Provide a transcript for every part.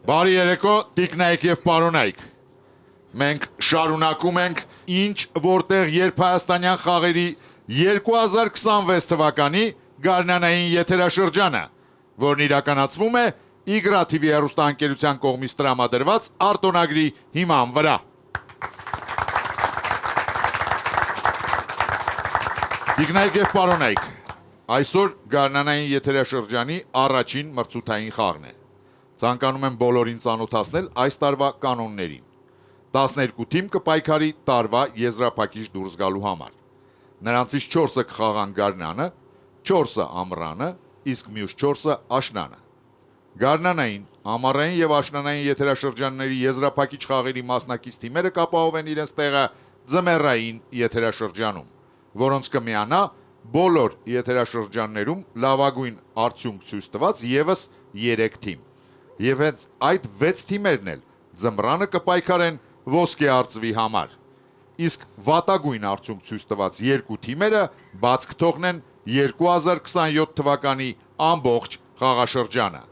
Բարի երեկո, տիկնայք և պարոնայք։ Մենք շարունակում ենք ինչ որտեղ երբ հայաստանյան խաղերի 2026 թվականի գարնանային եթերաշրջանը, որն իրականացվում է Իգրա TV հեռուստաընկերության կողմից տրամադրված արտոնագրի հիման վրա։ Տիկնայք և պարոնայք, այսօր գարնանային եթերաշրջանի առաջին մրցութային խաղն է։ Ցանկանում եմ բոլորին ծանոթացնել այս տարվա կանոններին։ 12 թիմ կպայքարի տարվա եզրափակիչ դուրս գալու համար։ Նրանցից 4-ը կխաղան գարնանը, 4-ը ամռանը, իսկ մյուս 4-ը աշնանը։ Գարնանային, ամառային եւ աշնանային եթերաշրջանների եզրափակիչ խաղերի մասնակից թիմերը կապահովեն իրենց տեղը ձմեռային եթերաշրջանում, որոնց կմիանա բոլոր եթերաշրջաններում լավագույն արդյունք ցույց տված եւս 3 թիմ։ Եվ հենց այդ 6 թիմերն էլ ձմռանը կպայքարեն ոսկե արծվի համար։ Իսկ վատագույն արդյունք ցույց տված 2 թիմերը բաց կթողնեն 2027 թվականի ամբողջ խաղաշրջանը։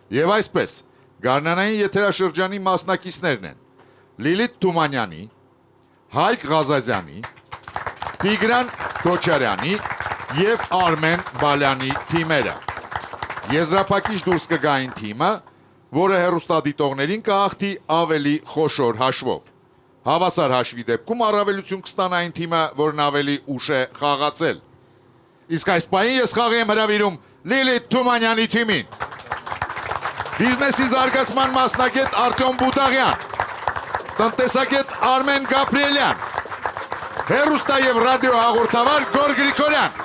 Եվ այսպես, գարնանային եթերաշրջանի մասնակիցներն են Լիլիթ Թումանյանի, Հայկ Ղազազյանի, Տիգրան Քոչարյանի եւ Արմեն Բալյանի թիմերը։ Եզրափակիչ դուրս կգային թիմը, որը հեռուստադիտողներին կհաղթի ավելի խոշոր հաշվով։ Հավասար հաշվի դեպքում առավելություն կստանա այն թիմը, որն ավելի ուշ է խաղացել։ Իսկ այս պահին ես խաղի եմ հրավիրում Լիլիթ Թումանյանի թիմին։ Բիզնեսի զարգացման մասնագետ Արտյոմ Բուդաղյան, տնտեսագետ Արմեն Գաբրիելյան, հեռուստա եւ ռադիո հաղորդավար Գոր Գրիգորյան։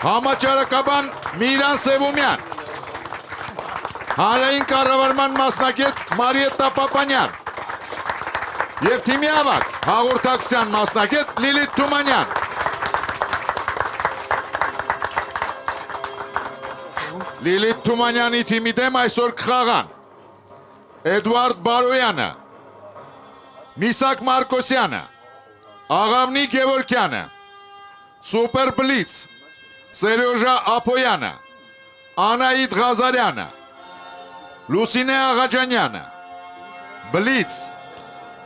Համաճարակաբան Միրան Սևումյան, հանրային կառավարման մասնագետ Մարիետտա Պապանյան եւ թիմի ավագ հաղորդակցության մասնագետ Լիլիթ Թումանյան։ Լիլիթ Թումանյանի թիմի դեմ այսօր կխաղան Էդուարդ Բարոյանը, Միսակ Մարկոսյանը, Աղավնի Գևորգյանը, Սուպեր Բլից, Սերյոժա Ափոյանը, Անահիտ Ղազարյանը, Լուսինե Աղաջանյանը, Բլից,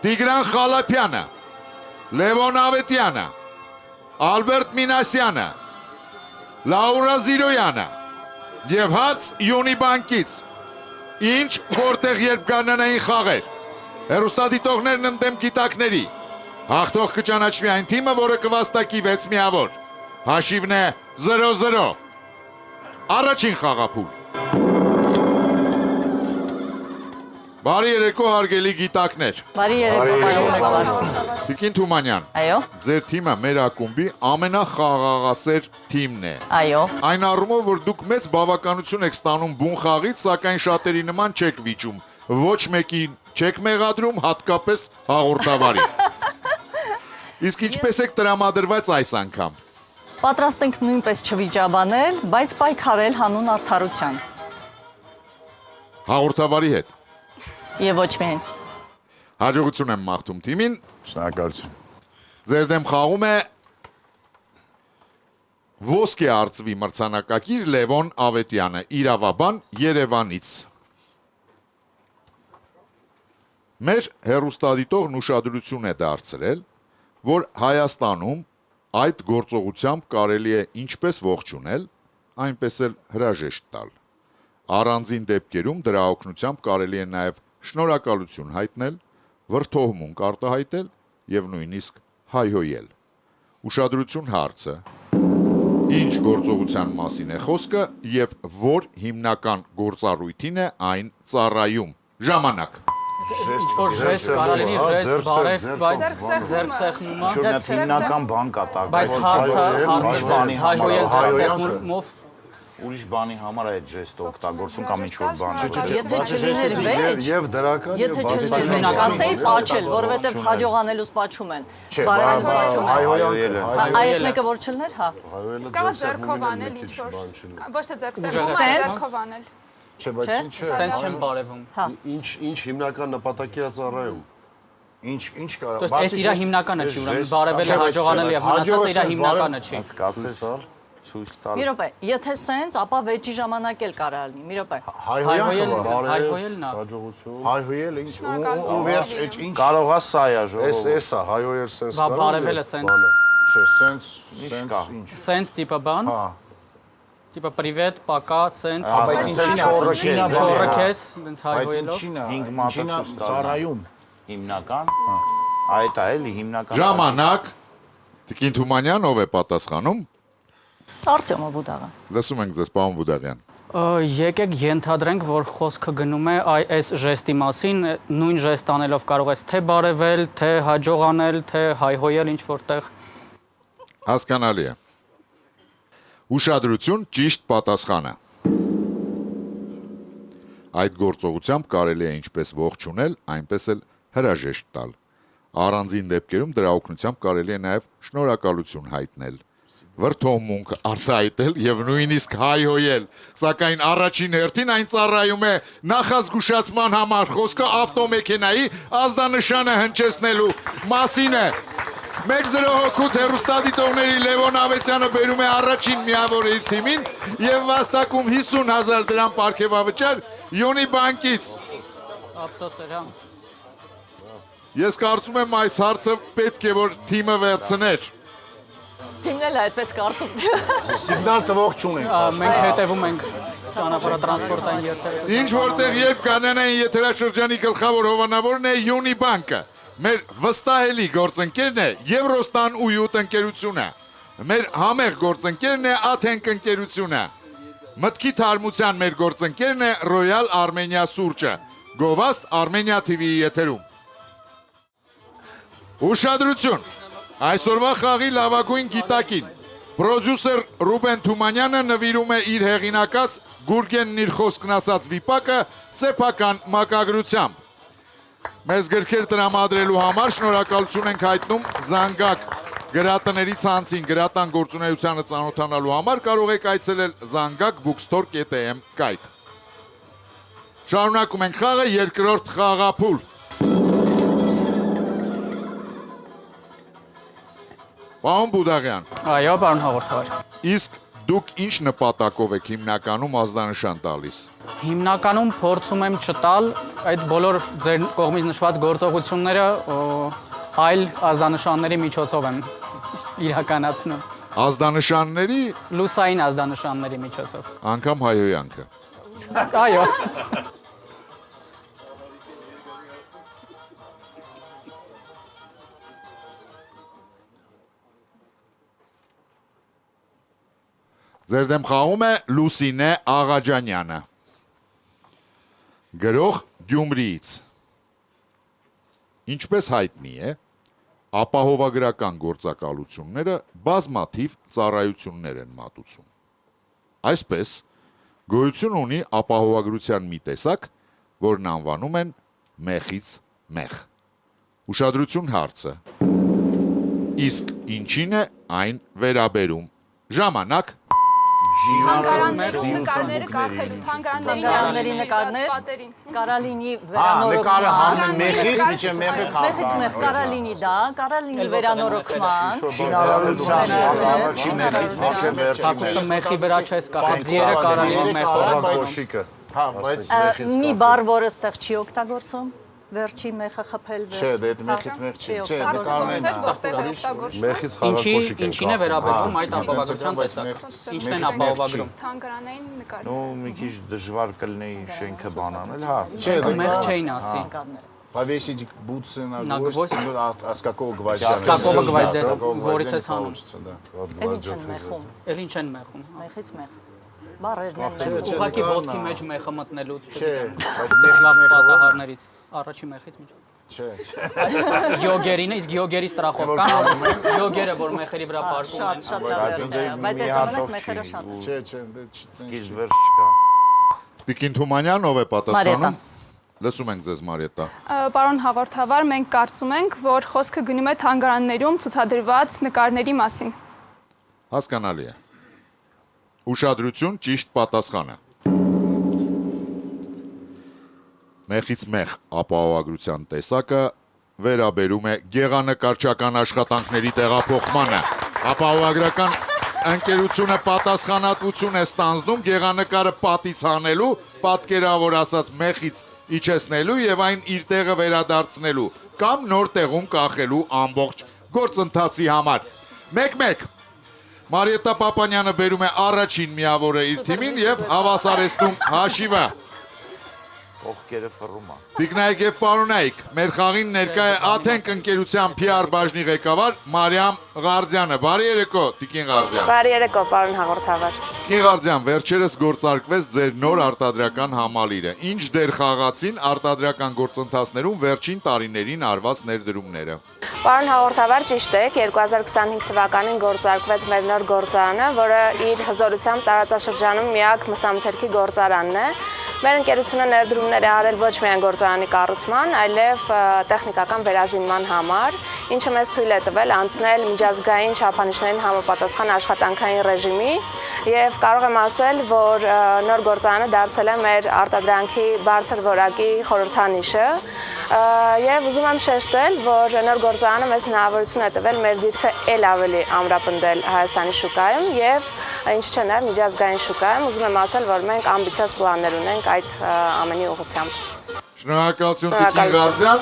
Տիգրան Խալափյանը, Լևոն Ավետյանը, Ալբերտ Մինասյանը, Լաուրա Զիրոյանը եւ հաց Յունիբանկից։ Ինչ որտեղ երբ գարնանային խաղեր, հեռուստադիտողներն ընդդեմ գիտակների, հաղթող կճանաչվի այն թիմը, որը կվաստակի 6 միավոր։ Հաշիվն է 0-0։ Առաջին խաղափուլ։ Բարի երեկո հարգելի գիտակներ։ Բարի երեկո։ Տիկին Թումանյան։ Այո։ Ձեր թիմը մեր ակումբի ամենախաղաղասեր թիմն է։ Այո։ Այն առումով, որ դուք մեծ բավականություն եք ստանում բուն խաղից, սակայն շատերի նման չեք վիճում։ Ոչ մեկին չեք մեղադրում, հատկապես հաղորդավարին։ Իսկ ինչպես եք տրամադրված այս անգամ։ Պատրաստ ենք նույնպես չվիճաբանել, բայց պայքարել հանուն արդարության։ Հաղորդավարի հետ։ Եվ ոչ միայն։ Հաջողություն եմ մաղթում թիմին։ Շնորհակալություն։ Ձեր դեմ խաղում է ոսկե արծվի մրցանակակիր Լևոն Ավետյանը, իրավաբան Երևանից։ Մեր հեռուստադիտողն ուշադրություն է դարձրել, որ Հայաստանում այդ գործողությամբ կարելի է ինչպես ողջունել, այնպես էլ հրաժեշտ տալ։ Առանձին դեպքերում դրա օգնությամբ կարելի է նաև շնորհակալություն հայտնել, վրդովմունք արտահայտել եւ նույնիսկ հայհոյել։ Ուշադրություն հարցը։ Ինչ գործողության մասին է խոսքը եւ որ հիմնական գործառույթին է այն ծառայում։ Ժամանակ։ Ինչ-որ ժեստ, կարելի ժեստ, բարև, բայց ձերքսեղնումը, հիմնական բան կատակ, բայց հարցը հայհոյել ձերքսեղնումով ուրիշ բանի համար այդ ժեստը օգտագործում կամ ինչ-որ բան։ Եթե չլիներ վեճ, եւ դրական եւ եթե չլիներ, ասեի պաչել, որովհետեւ հաջողանելուց պաչում են։ Բարևելուց պաչում են։ Այդ մեկը որ չլներ, հա։ Սկավա ձերքով անել ինչ-որ, ոչ թե ձերքով անել։ Չէ, բայց ինչ է։ սենց չեմ բարևում։ Ինչ հիմնական նպատակի է ծառայում։ Ինչ կարող։ Դες այս իր հիմնականը չի, ուրեմն բարևելը հաջողանել եւ մնացածը իր հիմնականը չի։ Կասես տալ։ Ցույց տալ։ Մի րոպե, եթե սենց, ապա վեճի ժամանակ էլ կարա լինի։ Մի րոպե։ Հայհոյելն է։ Հաջողություն։ Հայհոյել ինչ ու վերջ էջ ինչ Կարող է սա է ժողովուրդ։ Էսա հայոյել սենս Բա բարևելը սենց։ չէ սենց կա։ ինչ Սենց տիպը բան։ հա Տիպը պրիվետ, պակա, սենց։ բայց ինչին է Չորը քեզ, այնց այդ հայհոյելով։ ինչին է Հինգ մատը ինչին է ցույց տալ։ ծառայում Հիմնական։ Այդ է էլի հիմնական։ Ժամանակ Տիկին Թումանյան ով է պատասխանում։ Արտյոմը Բուդաղը։ Լսում ենք ձեզ, պարոն Բուդաղյան։ Եկեք ենթադրենք, որ խոսքը գնում է այս ժեստի մասին, նույն ժեստ անելով կարող ես թե բարևել, թե հաջողանել, թե հայհոյել ինչ որտեղ։ Հասկանալի է։ Ուշադրություն, ճիշտ պատասխանը։ Այդ գործողությամբ կարելի է ինչպես ողջունել, այնպես էլ հրաժեշտ տալ։ Առանձին դեպքերում դրա օգնությամբ կարելի է նաև շնորհակալություն հայտնել։ Վրդովմունք արտահայտել եւ նույնիսկ հայհոյել, սակայն առաջին հերթին այն ծառայում է նախազգուշացման համար, խոսքը ավտոմեքենայի ազդանշանը հնչեցնելու մասին է։ 1-0 հեռուստադիտողների Լևոն Ավետյանը բերում է առաջին միավորը իր թիմին եւ վաստակում 50,000 դրամ պարգևավճար Յոնի բանկից։ Ափսոս էր, հա։ Ես կարծում եմ այս հարցը պետք է որ թիմը վերցներ։ Թիմն էլ այդպես կարծում։ սիգնալ տվող չունենք Մենք հետևում ենք ճանապարհատրանսպորտային երթերով։ Ինչ որտեղ երբ կանանային եթերաշրջանի գլխավոր հովանավորն է Յոնի բանկը։ Մեր վստահելի գործընկերն է Եվրոստան ու Յուտ ընկերությունը։ Մեր համեղ գործընկերն է Աթենք ընկերությունը։ Մտքի թարմության մեր գործընկերն է Royal Armenia Սուրճը։ Գովաստ Armenia TV-ի եթերում։ Ուշադրություն։ Այսօրվա խաղի լավագույն գիտակին պրոդյուսեր Ռուբեն Թումանյանը նվիրում է իր հեղինակած Գուրգենն իր խոսքն ասած վիպակը սեփական մակագրությամբ։ Մեզ գրքեր տրամադրելու համար շնորհակալություն ենք հայտնում Զանգակ գրատների ցանցին գրատան գործունեությանը ծանոթանալու համար կարող եք այցելել zangakbookstore.am կայք։ Շարունակում ենք խաղը երկրորդ խաղափուլ։ Պարոն Բուդաղյան, Այո, պարոն հաղորդավար։ իսկ դուք ինչ նպատակով եք հիմնականում ազդանշան տալիս։ Հիմնականում փորձում եմ չտալ այդ բոլոր ձեր կողմից նշված գործողությունները այլ ազդանշանների միջոցով եմ իրականացնում։ Ազդանշանների, Լուսային ազդանշանների միջոցով։ անգամ հայոյանքը։ Այո։ Ձեր դեմ խաղում է Լուսինե Աղաջանյանը։ Գրող Գյումրիից։ Ինչպես հայտնի է, ապահովագրական գործակալությունները բազմաթիվ ծառայություններ են մատուցում։ Այսպես, գոյություն ունի ապահովագրության մի տեսակ, որն անվանում են մեխից մեխ։ Ուշադրություն հարցը։ Իսկ ինչին է այն վերաբերում։ Ժամանակ։ նկարները կախելու, Թանգարանների նկարներ, պատերին։ կարա լինի նկարը վերանորոգման, հանում են մեխից միջը մեխը մեխից մեխ կարա լինի դա, կարա լինի վերանորոգման, Հակոստը մեխի վրա չես կախել, ձիերը կարալի մեխով։ Կոշիկը հա բայց մի բառ, որը ստեղ չի օգտագործում, վերջի մեխը խփել չէ դե այդ մեխից մեխ չի չէ Կարծում նկարներն եք որտեղ է օգտագործվում։ մեխից խաղակոշիկ են Ինչին է վերաբերում այդ ապահովագրության տեսակ։ Ինչն են ապահովագրում։ Թանգարանային նկարներ։ Ну, մի քիչ դժվար կլինի շենքը բանանել, հա։ չէ Մեխ չէին ասի։ повесить бутсы на На гвоздь, гвоздь? ну, а с какого гвоздя? С какого гвоздя? С какого Որից гвоздя ես не հանում։ получится, да. էլ ինչ են մեխում, Էլ ինչ են մեխում։ մեխից մեխ, բառերն են մեխում, Ուղղակի ոտքի մեջ մեխը մտնելուց Չէ, բայց լավ մեխը պատահարներից, առաջի մեխից միջը։ չէ։ Յոգերին է, իսկ յոգերի ստրախովկան, յոգերը, որ մեխերի վրա պարկում են։ շատ լավ վերցրել, բայց այդ ժամանակ մեխերը շատ են։ Չէ, չէ, դե Սկիզբ վերջ չկա։ Տիկին Թումանյան ով է պատասխանում։ Լսում ենք ձեզ Մարիետա։ Պարոն հաղորդավար, մենք կարծում ենք, որ խոսքը գնում է թանգարաններում ցուցադրված նկարների մասին։ Հասկանալի է։ Ուշադրություն, ճիշտ պատասխանը։ Մեխից մեխ ապահովագրության տեսակը վերաբերում է գեղանկարչական աշխատանքների տեղափոխմանը։ Ապահովագրական ընկերությունը պատասխանատվություն է ստանձնում գեղանկարը պատից հանելու, պատկերավոր ասած մեխից իջեցնելու եւ այն իր տեղը վերադարձնելու կամ նոր տեղում կախելու ամբողջ գործընթացի համար։ 1-1 Մարիետտա Պապանյանը բերում է առաջին միավորը իր թիմին եւ հավասարեցնում հաշիվը։ Կողքերը ֆռում է։ Տիկնայք եւ պարոնայք, մեր խաղին ներկա է Աթենք ընկերության PR բաժնի ղեկավար Մարիամ Ղարդյանը։ Բարի երեկո, Տիկին Ղարդյան։ Բարի երեկո, պարոն հաղորդավար։ Տիկին Ղարդյան, վերջերս գործարկվեց ձեր նոր արտադրական համալիրը։ Ինչ դեր խաղացին արտադրական գործընթացներում վերջին տարիներին արված ներդրումները։ Պարոն հաղորդավար, ճիշտ է, 2025 թվականին գործարկվեց մեր նոր գործարանը, որը իր հզորությամբ տարածաշրջանում միակ մսամթերքի գործարանն է։ Մեր ընկերությունը ներդրումներ է արել ոչ միայն գործարանի կառուցման, այլև տեխնիկական վերազինման համար, ինչը մեզ թույլ է տվել անցնել միջազգային չափանիշներին համապատասխան աշխատանքային ռեժիմի եւ կարող եմ ասել, որ նոր գործարանը դարձել է մեր արտադրանքի բարձր որակի խորհրդանիշը եւ ուզում եմ շեշտել, որ նոր գործարանը մեզ հնարավորություն է տվել մեր դիրքը ել ավելի ամրապնդել Հայաստանի շուկայում եւ ինչու՞ չէ նաեւ միջազգային շուկայում ուզում եմ ասել, որ մենք ամբիցիոզ պլաններ ունենք այդ ամենի ուղղությամբ։ Շնորհակալություն Տիկին Ղարդյան։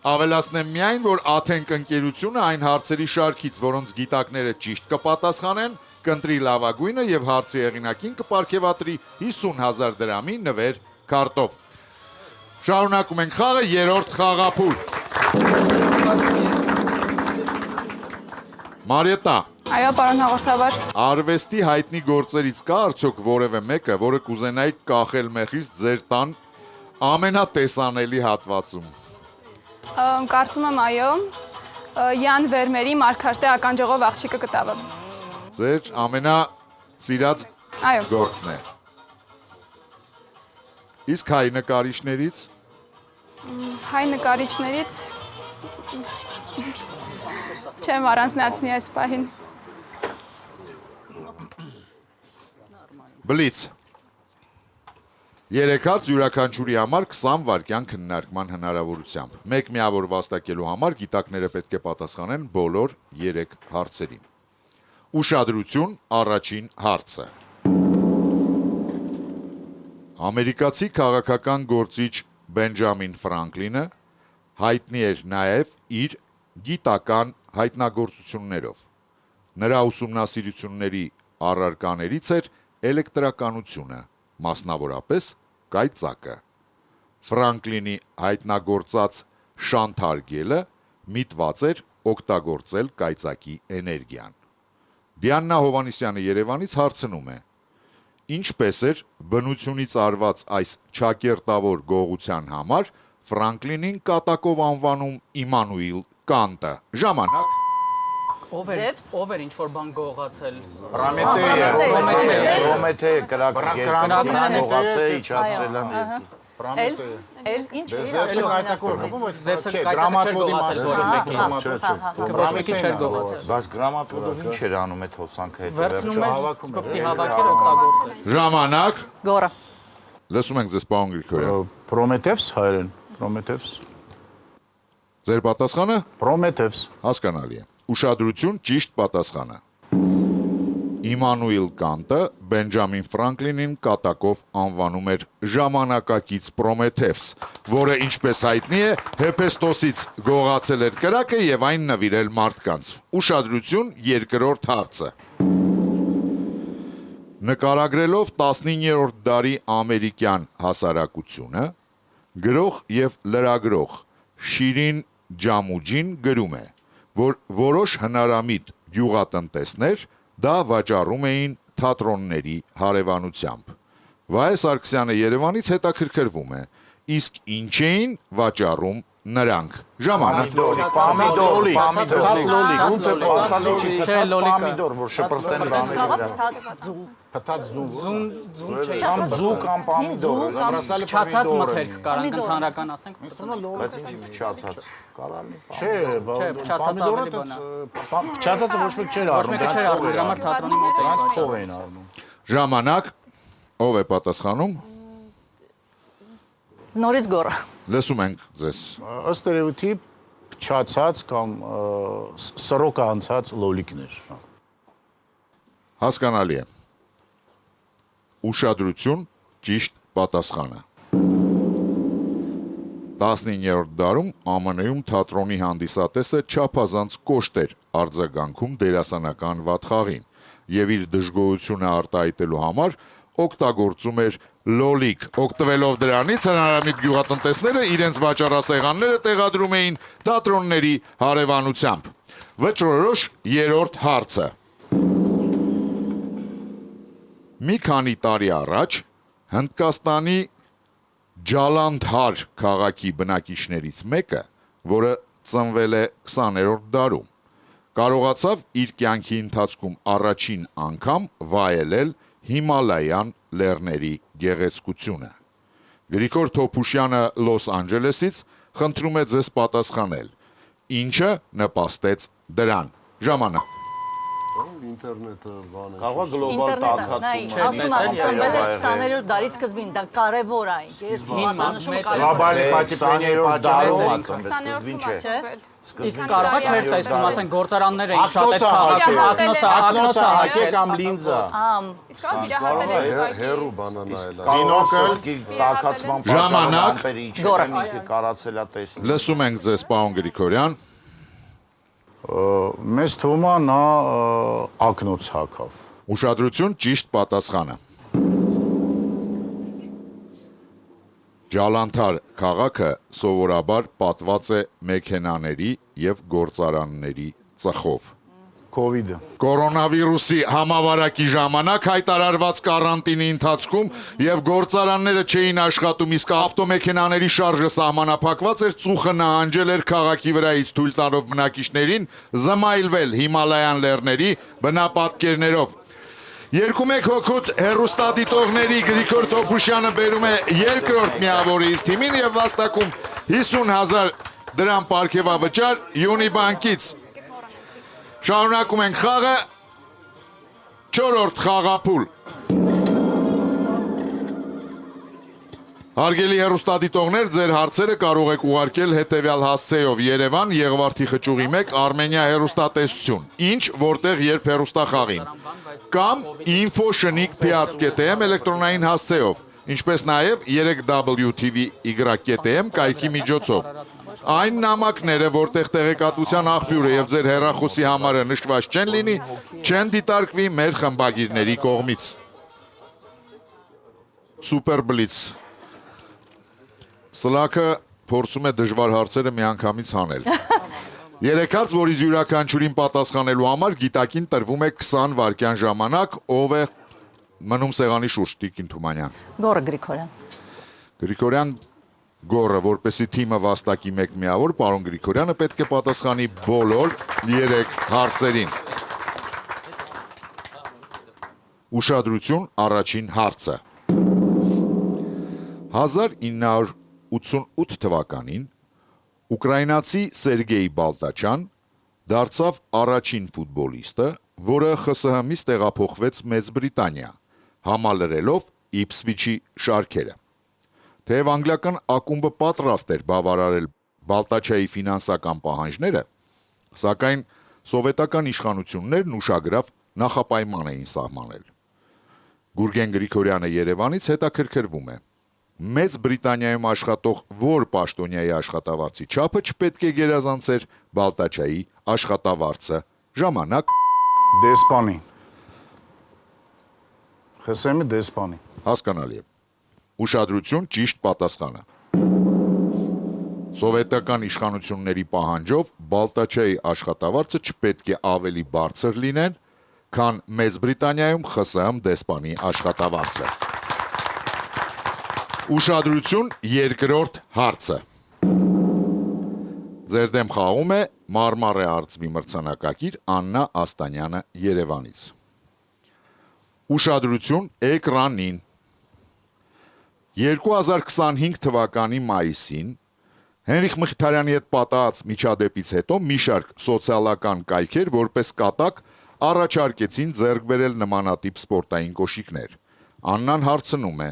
Ավելացնեմ միայն, որ Աթենք ընկերությունը այն հարցերի շարքից, որոնց գիտակները ճիշտ կպատասխանեն, կընտրի լավագույնը եւ հարցի հեղինակին կպարգեւատրի 50,000 դրամի նվեր քարտով։ Շարունակում ենք խաղը, երրորդ խաղափուլ։ Մարիետտա։ Այո, պարոն հաղորդավար։ Արվեստի հայտնի գործերից կա արդյոք որևէ մեկը, որը կուզենայիք կախել մեխից ձեր տան ամենատեսանելի հատվածում։ Կարծում եմ այո։ Յան Վերմերի Մարգարտե ականջողով աղջիկը կտավը։ Ձեր ամենասիրած Այո։ գործն է։ Իսկ հայ նկարիչներից Հայ նկարիչներից չեմ առանձնացնի այս պահին։ Բլից։ 3 հարց յուրաքանչյուրի համար 20 վայրկյան քննարկման հնարավորությամբ։ Մեկ միավոր վաստակելու համար գիտակները պետք է պատասխանեն բոլոր 3 հարցերին։ Ուշադրություն, առաջին հարցը։ Ամերիկացի քաղաքական գործիչ Բենջամին Ֆրանկլինը հայտնի էր նաև իր գիտական հայտնագործություններով։ Նրա ուսումնասիրությունների առարկաներից էր էլեկտրականությունը, մասնավորապես կայծակը։ Ֆրանկլինի հայտնագործած շանթարգելը միտված էր օգտագործել կայծակի էներգիան։ Դիանա Հովանեսյանը Երևանից հարցնում է. Ինչպես էր բնությունից արված այս չակերտավոր գողության համար Ֆրանկլինին կատակով անվանում Իմանուիլ Կանտը։ Ժամանակ։ Ով էր ինչ որ բան գողացել։ Պրոմեթեյը, Պրոմեթեյը կրակը գողացել, իջացրել են։ Էլ ինչ Ձեզը կայծակով խփում, Ձեզը չէ, գրամատվոդի Կրամատիկի չէր գողացել։ Բայց գրամատվոդով ինչ էր անում այդ հոսանքը հետ։ Վերցնում էր հավաքում էր, կոպտի հավաքեր օգտագործել։ Ժամանակ։ գորը։ Լսում ենք ձեզ պարոն Գրիգորյան։ Պրոմեթևս հայերեն, Պրոմեթևս։ Ձեր պատասխանը Պրոմեթևս։ հասկանալի է։ Ուշադրություն, ճիշտ պատասխանը։ Իմանուիլ Կանտը Բենջամին Ֆրանկլինին կատակով անվանում էր ժամանակակից Պրոմեթևս, որը ինչպես հայտնի է, Հեփեստոսից գողացել էր կրակը եւ այն նվիրել մարդկանց։ Ուշադրություն, երկրորդ հարցը։ Նկարագրելով 19-րդ դարի ամերիկյան հասարակությունը, գրող եւ լրագրող Շիրին Ջամուջին գրում է, որ որոշ հնարամիտ գյուղատնտեսներ դա վաճառում էին թատրոնների հարևանությամբ։ Վայե Սարգսյանը Երևանից հետաքրքրվում է, իսկ ինչ էին վաճառում նրանք։ Ժամանակ։ Պամիդոր, Պամիդոր, որ շպրտեն Պես կաղա բաներ։ փթած ձու։ Փթած ձու։ Ձուն չէ։ Կամ ձու կամ պամիդոր, ամրասալի Չացած պամիդոր։ մթերք կարանք ընդհանրական ասենք։ բայց ինչի փչացած։ Չէ, փչացած ավելի փչացածը ոչ մեկ չէր Ոչ առնում, մեկը չէր առնում, դրա համար թատրոնի մոտ էին դրանց վաճառում։ փող էին առնում։ Ժամանակ։ Ով է պատասխանում։ Նորից գորը։ Լսում ենք ձեզ։ Ըստ երևույթի փչացած կամ սրոկը անցած լոլիկներ։ Հասկանալի է։ Ուշադրություն, ճիշտ պատասխանը։ 19-րդ դարում ԱՄՆ-ում թատրոնի հանդիսատեսը չափազանց կոշտ էր արձագանքում դերասանական վատխաղին եւ իր դժգոհությունը արտահայտելու համար օգտագործում էր լոլիկ։ Օգտվելով դրանից հնարամիտ գյուղատնտեսները իրենց վաճառասեղանները տեղադրում էին թատրոնների հարևանությամբ։ Վճռորոշ երրորդ հարցը։ Մի քանի տարի առաջ Հնդկաստանի Ջալանդհար քաղաքի բնակիչներից մեկը, որը ծնվել է 20-րդ դարում, կարողացավ իր կյանքի ընթացքում առաջին անգամ վայելել Հիմալայան լեռների գեղեցկությունը։ Գրիգոր Թոփուշյանը Լոս Անջելեսից խնդրում է ձեզ պատասխանել, ինչը նպաստեց դրան։ Ժամանակ։ Ինտերնետը բան է։ Կարող է գլոբալ Ինտերնետը, նայ, ասում եմ, ծնվել էր 20-րդ դարի սկզբին, դա կարևոր է, ես մատանշում Իսկ կարող է չեր տեսնում, ասեն գործարաններ էին շատ այդ քաղաքի, ակնոցը հակել կամ լինզա։ Իսկ վիրահատել եք Հերու բանանայել։ տակացման Ժամանակ։ ինքը կարացել է տեսնել։ Լսում ենք ձեզ, պարոն Գրիգորյան։ Մեզ թվում է նա ակնոց հակավ։ Ուշադրություն, ճիշտ պատասխանը։ Ջալանդհար քաղաքը սովորաբար պատված է մեքենաների եւ գործարանների ծխով։ Կովիդը։ Կորոնավիրուսի համավարակի ժամանակ հայտարարված կարանտինի ընթացքում եւ գործարանները չէին աշխատում, իսկ ավտոմեքենաների շարժը սահմանափակված էր, ծուխը նահանջել էր քաղաքի վրայից, թույլ տալով բնակիչներին զմայլվել Հիմալայան լեռների բնապատկերներով։ Երկու-մեկ հոգուտ հեռուստադիտողների Գրիգոր Թոփուշյանը բերում է երկրորդ միավորը իր թիմին եւ վաստակում 50,000 դրամ պարգևավճար Յունիբանկից։ Շարունակում ենք խաղը, 4-րդ խաղափուլ։ Հարգելի հեռուստադիտողներ, ձեր հարցերը կարող եք ուղարկել հետևյալ հասցեով Երևան, Եղվարդի խճուղի 1, Արմենիա հեռուստատեսություն, ինչ, որտեղ, երբ հեռուստախաղին, կամ info@pr.am էլեկտրոնային հասցեով, ինչպես նաև 3WTV-Y.am կայքի միջոցով։ Այն նամակները, որտեղ տեղեկատվության աղբյուրը եւ ձեր հեռախոսի համարը նշված չեն լինի, չեն դիտարկվի մեր խմբագիրների կողմից։ Սուպեր բլից։ Սլաքը փորձում է դժվար հարցերը միանգամից հանել։ Երեքարց, որից յուրաքանչյուրին պատասխանելու համար գիտակին տրվում է 20 վայրկյան ժամանակ, ով է մնում սեղանի շուրջ, Տիկին Թումանյան։ Գորը Գրիգորյան։ Գրիգորյան Գորը, որպեսի թիմը վաստակի մեկ միավոր, պարոն Գրիգորյանը պետք է պատասխանի բոլոր 3 հարցերին։ Ուշադրություն, առաջին հարցը։ 1988 թվականին ուկրաինացի Սերգեյ Բալտաչյան դարձավ առաջին ֆուտբոլիստը, որը ԽՍՀՄ-ից տեղափոխվեց Մեծ Բրիտանիա, համալրելով Իփսվիչի շարքերը։ Թեև անգլիական ակումբը պատրաստ էր բավարարել Բալտաչյայի ֆինանսական պահանջները, սակայն սովետական իշխանություններն ուշագրավ նախապայման էին սահմանել։ Գուրգեն Գրիգորյանը Երևանից հետաքրքրվում է. Մեծ Բրիտանիայում աշխատող որ պաշտոնյայի աշխատավարձի չափը չպետք է գերազանցեր Բալտաչյայի աշխատավարձը։ Ժամանակ։ Դեսպանի։ ԽՍՀՄ դեսպանի։ Հասկանալի է։ Ուշադրություն, ճիշտ պատասխանը։ Սովետական իշխանությունների պահանջով Բալտաչյայի աշխատավարձը չպետք է ավելի բարձր լինեն, քան Մեծ Բրիտանիայում ԽՍՀՄ դեսպանի աշխատավարձը։ Ուշադրություն, երկրորդ հարցը։ Ձեր դեմ խաղում է Մարմարե արծվի մրցանակակիր Աննա Աստանյանը Երևանից։ Ուշադրություն, էկրանին։ 2025 թվականի մայիսին Հենրիխ Մխիթարյանի հետ պատահած միջադեպից հետո մի շարք սոցիալական կայքեր որպես կատակ առաջարկեցին ձեռք բերել նմանատիպ սպորտային կոշիկներ։ Աննան հարցնում է.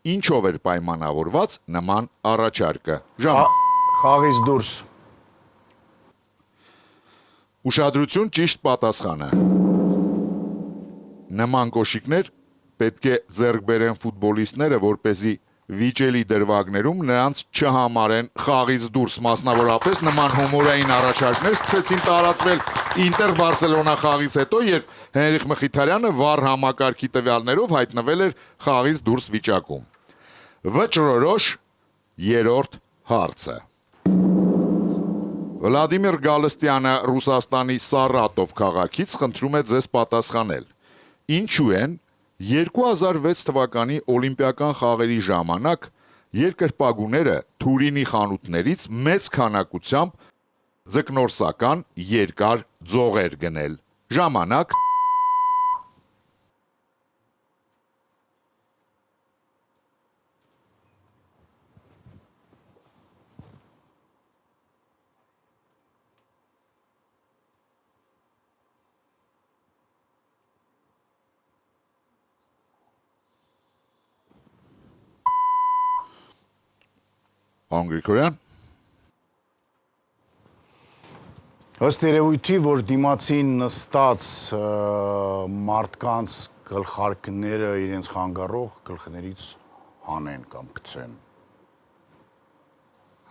ինչով էր պայմանավորված նման առաջարկը։ Խաղից դուրս։ Ուշադրություն, ճիշտ պատասխանը։ նման կոշիկներ պետք է ձեռք բերեն ֆուտբոլիստները, որպեսզի վիճելի դրվագներում նրանց չհամարեն խաղից դուրս, մասնավորապես նման հումորային առաջարկներ սկսեցին տարածվել Ինտեր Բարսելոնա խաղից հետո, երբ Հենրիխ Մխիթարյանը վառ համակարգի տվյալներով հայտնվել էր խաղից դուրս վիճակում։ Վճռորոշ երրորդ հարցը։ Վլադիմիր Գալստյանը Ռուսաստանի Սարատով քաղաքից խնդրում է ձեզ պատասխանել։ Ինչու են 2006 թվականի օլիմպիական խաղերի ժամանակ երկրպագուները Թուրինի խանութներից մեծ քանակությամբ ձկնորսական երկար ձողեր գնել։ Ժամանակ Պարոն Գրիգորյան։ Ըստ երևույթի, որ դիմացին նստած մարդկանց գլխարկները իրենց խանգարող գլխներից հանեն կամ գցեն։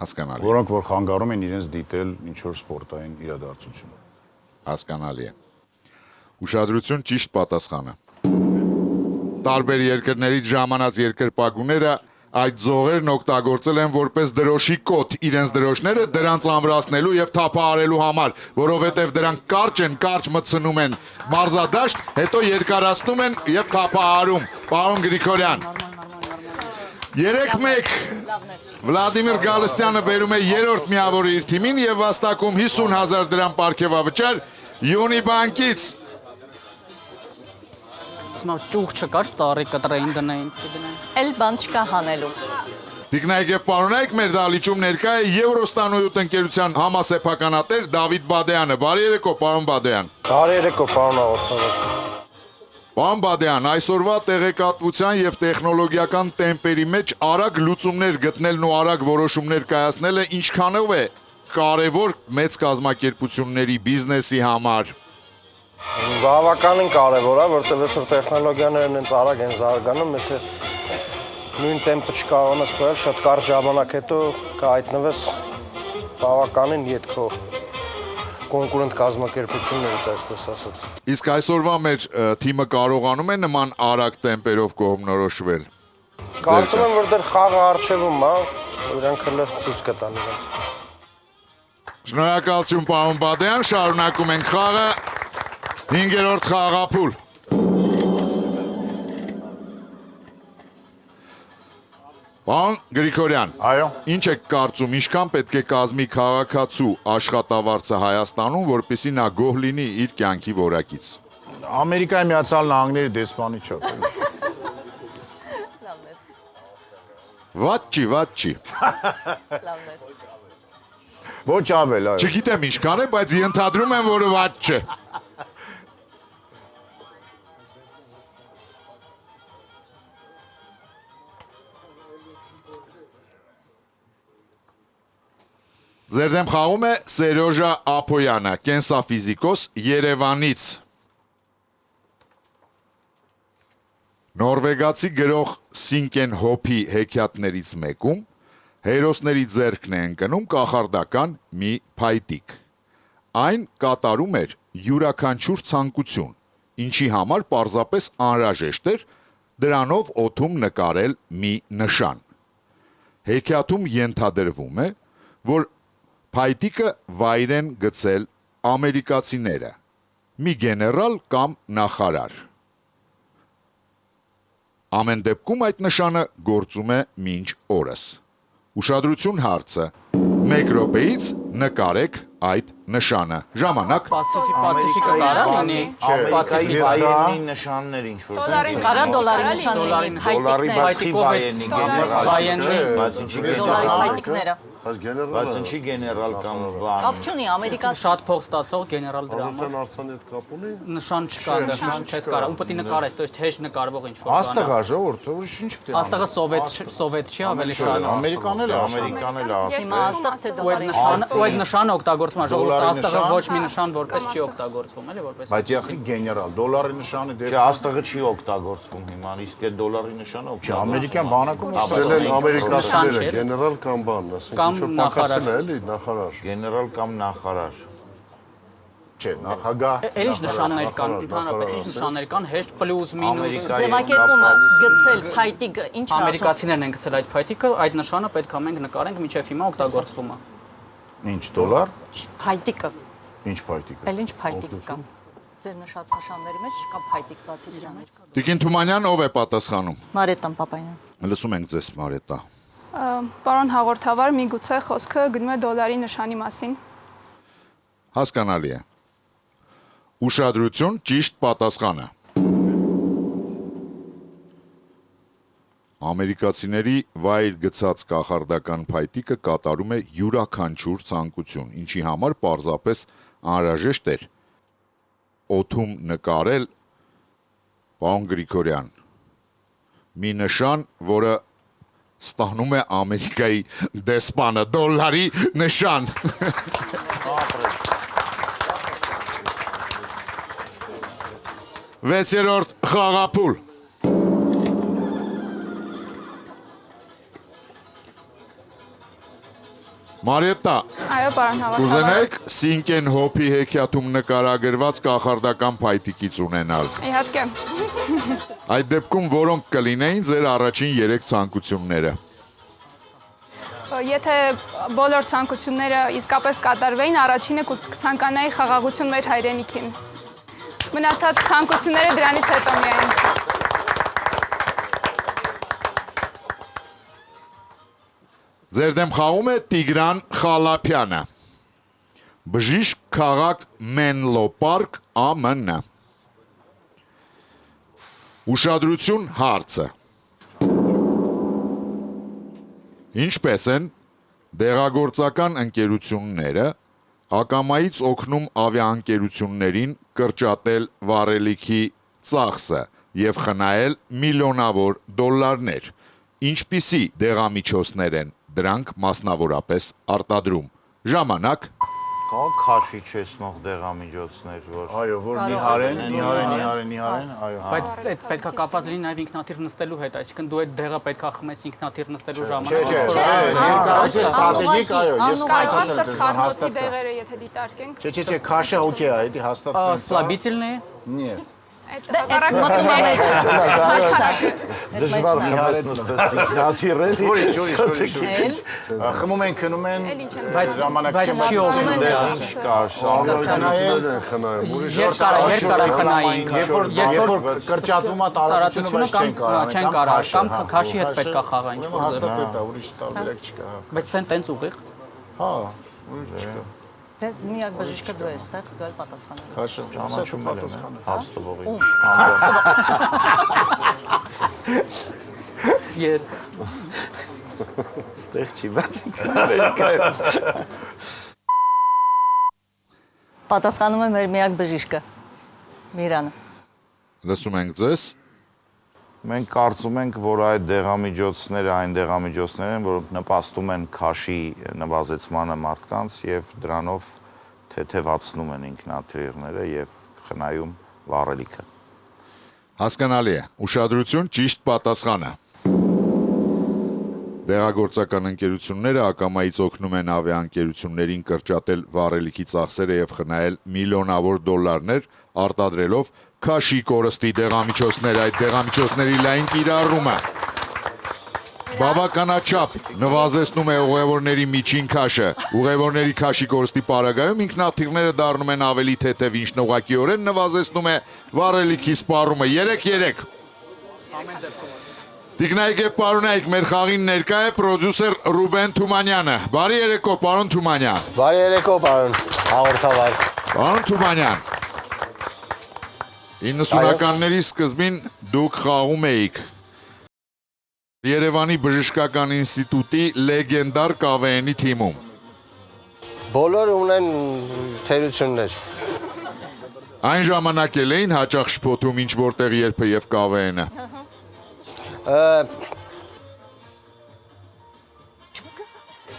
Հասկանալի։ Որոնք որ խանգարում են իրենց դիտել ինչ-որ սպորտային իրադարձություն։ Հասկանալի է։ Ուշադրություն, ճիշտ պատասխանը։ Տարբեր երկրներից ժամանած երկրպագուները այդ ձողերն օգտագործել են որպես դրոշի կոթ իրենց դրոշները դրանց ամրացնելու եւ թափահարելու համար, որովհետեւ դրանք կարճ են, կարճ մտցնում են մարզադաշտ, հետո երկարացնում են եւ թափահարում։ Պարոն Գրիգորյան։ 3-1 Վլադիմիր Գալստյանը բերում է երրորդ միավորը իր թիմին եւ վաստակում 50,000 դրամ պարգևավճար Յունիբանկից։ Ճուղ չկար, ծառի կտրեին դնային։ Էլ բան չկա հանելու։ Տիկնայք եւ պարոնայք, մեր դահլիճում ներկա է Եվրոստանոյութ ընկերության համասեփականատեր Դավիթ Բադեյանը։ Բարի երեկո, պարոն Բադեյան։ Բարի երեկո, պարոն Աղոթանոց։ Պարոն Բադեյան, այսօրվա տեղեկատվության եւ տեխնոլոգիական տեմպերի մեջ արագ լուծումներ գտնելն ու արագ որոշումներ կայացնելը ինչքանով է կարևոր մեծ կազմակերպությունների բիզնեսի համար։ Բավականին կարևոր է, որտեղ այսօր տեխնոլոգիաներն հենց արագ են զարգանում, եթե նույն տեմպը չկարողանաս բերել, շատ կարճ ժամանակ հետո կհայտնվես բավականին ետ քո կոնկուրենտ կազմակերպություններից, այսպես ասած։ Իսկ այսօրվա մեր թիմը կարողանում է նման արագ տեմպերով կողմնորոշվել։ Կարծում եմ, որ դեռ խաղը առջևում է, իրանք հələ ցույց կտան իրենց։ Շնորհակալություն, պարոն Բադեյան, շարունակում ենք խաղը։ 5-րդ խաղափուլ։ Պարոն Գրիգորյան, Այո։ ինչ եք կարծում, ինչքան պետք է կազմի քաղաքացու աշխատավարձը Հայաստանում, որպեսզի նա գոհ լինի իր կյանքի որակից։ Ամերիկայի Միացյալ Նահանգների դեսպանի չափ։ Վատ չի։ Ոչ ավել, այո։ Չգիտեմ ինչքան է, բայց ենթադրում եմ, որ վատ չէ։ Ձեր դեմ խաղում է Սերոժա Ափոյանը, կենսաֆիզիկոս Երևանից։ Նորվեգացի գրող Սինկեն Հոփի հեքիաթներից մեկում հերոսների ձեռքն է ընկնում կախարդական մի փայտիկ։ Այն կատարում էր յուրաքանչյուր ցանկություն, ինչի համար պարզապես անհրաժեշտ էր դրանով օդում նկարել մի նշան։ Հեքիաթում ենթադրվում է, որ փայտիկը վայր են գցել ամերիկացիները, մի գեներալ կամ նախարար։ Ամեն դեպքում այդ նշանը գործում է մինչ օրս։ Ուշադրություն հարցը։ 1 րոպեից նկարեք այդ նշանը։ Ժամանակ։ Պասիֆիկը կարա լինի։ Ամերիկայի վայենի նշաններ ինչ-որ։ Կարա դոլարի նշան լինի, Դոլարի հայտիկներ, բացի վայենի գեներալ։ Վայենի, Բայց ինչի՞ դոլարի հայտիկները։ Այս գեներալ Բայց ինչի գեներալ կամ բան։ Կապ չունի, ամերիկացի։ Շատ փող ստացող գեներալ դրա համար։ Ազատության արցանի հետ կապ ունի։ Նշան չկա, նշան չես կարող, ու պետք է նկարես, то есть հեշտ նկարվող ինչ-որ բան։ Աստղ է ժողովուրդ, ուրիշ ինչ պետք է։ Աստղը սովետ չի, ավելի շատ։ Ամերիկան էլ է, Ամերիկան էլ է։ Հիմա աստղ թե Ու այդ դոլարի։ նշանը, ու այդ նշանը օգտագործվում է, ժողովուրդ Դոլարի աստղը նշան։ ոչ մի նշան որպես չի օգտագործվում, էլի որպես։ բայց եղի գեներալ, դոլարի նշանը Չէ, աստղը չի օգտագործվում հիմա, իսկ այդ դոլարի նշանը օգտագործվում։ ամերիկյան բանակում Ասել են ամերիկացիները չէ։ գեներալ կամ բան, Կամ ասենք ինչ որ նախարար։ պակասել է էլի նախարար։ Գեներալ կամ նախարար։ չէ, նախագահ։ Էլ ինչ նշաններ կան, ընդհանրապես ինչ նշաններ կան, հեշտ պլյուս մինուս։ Ձևակերպումը գցել փայտիկը ինչ ասում։ Ամերիկացիներն են գցել այդ փայտիկը, այդ նշանը պետք է մենք նկարենք, մինչև հիմա օգտագործվում է։ Ինչ դոլար։ Փայտիկը։ Ինչ փայտիկ։ Էլ ինչ փայտիկ կա։ Ձեր նշած նշանների մեջ չկա փայտիկ բացի սրանից։ Տիկին Թումանյան ով է պատասխանում։ Մարետան Պապայան։ Լսում ենք ձեզ, Մարետա։ Պարոն հաղորդավար, միգուցե խոսքը գնում է դոլարի նշանի մասին։ Հասկանալի է։ Ուշադրություն, ճիշտ պատասխանը։ Ամերիկացիների վայր գցած կախարդական փայտիկը կատարում է յուրաքանչյուր ցանկություն, ինչի համար պարզապես անհրաժեշտ էր օդում նկարել պարոն Գրիգորյան մի նշան, որը ստանում է Ամերիկայի դեսպանը, դոլարի նշան։ Վեցերորդ խաղապուլ։ Մարիետտա, Այո, պարոն հաղորդավար։ կուզենեք Սինկեն հոփի հեքիաթում նկարագրված կախարդական փայտիկից ունենալ։ Իհարկե։ Այդ դեպքում որոնք կլինեին ձեր առաջին 3 ցանկությունները։ Եթե բոլոր ցանկությունները իսկապես կատարվեին, առաջինը կցանկանայի խաղաղություն մեր հայրենիքին։ Մնացած ցանկությունները դրանից հետո միայն։ Ձեր դեմ խաղում է Տիգրան Խալափյանը։ Բժիշկ քաղաք Մենլո Պարկ, ԱՄՆ։ Ուշադրություն հարցը։ Ինչպես են դեղագործական ընկերությունները ակամայից օգնում ավիաընկերություններին կրճատել վառելիքի ծախսը եւ խնայել միլիոնավոր դոլարներ։ Ինչպիսի դեղամիջոցներ են դրանք մասնավորապես արտադրում։ Ժամանակ Կա քաշի չեսնող դեղամիջոցներ, որ Այո, որ նիհարեն, այո։ Բայց այդ պետքա կապված լինի նաև ինքնաթիռ նստելու հետ, այսինքն դու այդ դեղը պետքա խմես ինքնաթիռ նստելու Չէ, ստրատեգիկ, այո, ես Կարծես խառնոցի դեղերը եթե դիտարկենք։ Չէ, քաշը հոգի է, դա հաստատ։ Սլաբիտիլն է։ Նի։ Այդ հակառակ մտնում դժվար նիհարեց նստեցիքնաթիռ էլի։ Ուրիշ։ Խմում են, քնում են, Բայց ժամանակ բայց չի օգնում դա։ Չկա, Ալբերտանայել են խնայում, ուրիշ Երկար խնային։ երբ որ կրճատվում է տարածությունը, բայց չեն կարող, չեն կարող, կամ քաշի հետ պետքա խաղա ինչ-որ։ հաստատ է դա, ուրիշ տարբերակ չկա։ Բայց սեն տենց ուղիղ։ Հա, ուրիշ չկա։ Դե միակ բժիշկը դու ես, դու էլ պատասխանել։ Քաշը ճանաչում են հարց տվողի։ Ես Ստեղ չի բացի։ Պատասխանում է մեր միակ բժիշկը։ Միրանը։ լսում ենք ձեզ։ Մենք կարծում ենք, որ այդ դեղամիջոցները այն դեղամիջոցներ են, որոնք նպաստում են քաշի նվազեցմանը մարդկանց եւ դրանով թեթևացնում են ինքնաթիռները եւ խնայում վառելիքը։ Հասկանալի է։ Ուշադրություն, ճիշտ պատասխանը։ Դեղագործական ընկերությունները ակամայից օգնում են ավիաընկերություններին կրճատել վառելիքի ծախսերը եւ խնայել միլիոնավոր դոլարներ, արտադրելով քաշի կորստի դեղամիջոցներ, այդ դեղամիջոցների լայն կիրառումը բավականաչափ նվազեցնում է ուղևորների միջին քաշը։ Ուղևորների քաշի կորստի պարագայում ինքնաթիռները դառնում են ավելի թեթև, ինչն ուղղակիորեն նվազեցնում է վառելիքի սպառումը։ 3-3։ Տիկնայք եւ պարոնայք, մեր խաղին ներկա է պրոդյուսեր Ռուբեն Թումանյանը։ Բարի երեկո, պարոն Թումանյան։ Բարի երեկո, պարոն հաղորդավար։ Պարոն Թումանյան, 90-ականների սկզբին դուք խաղում էիք Երևանի բժշկական ինստիտուտի լեգենդար ԿՎՆ-ի թիմում։ Բոլորը ունեն թերություններ։ Այն ժամանակ էլ էին հաճախ շփոթում ինչ որտեղ երբը եւ ԿՎՆ-ը։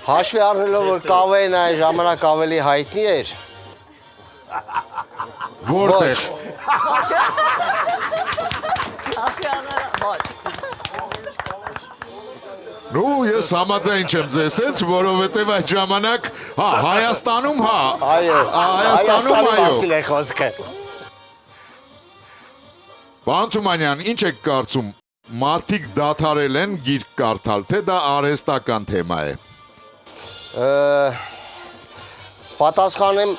Հաշվի առնելով, որ ԿՎՆ-ը այն ժամանակ ավելի հայտնի էր, Որտեղ։ Ոչ։ Նու ես համաձայն չեմ ձեզ հետ, որովհետեւ այդ ժամանակ, Հայաստանում, այո, Հայաստանում այո։ մասին է խոսքը։ Պարոն Թումանյան, ինչ եք կարծում, մարդիկ դադարել են գիրք կարդալ, թե դա արհեստական թեմա է։ Պատասխանեմ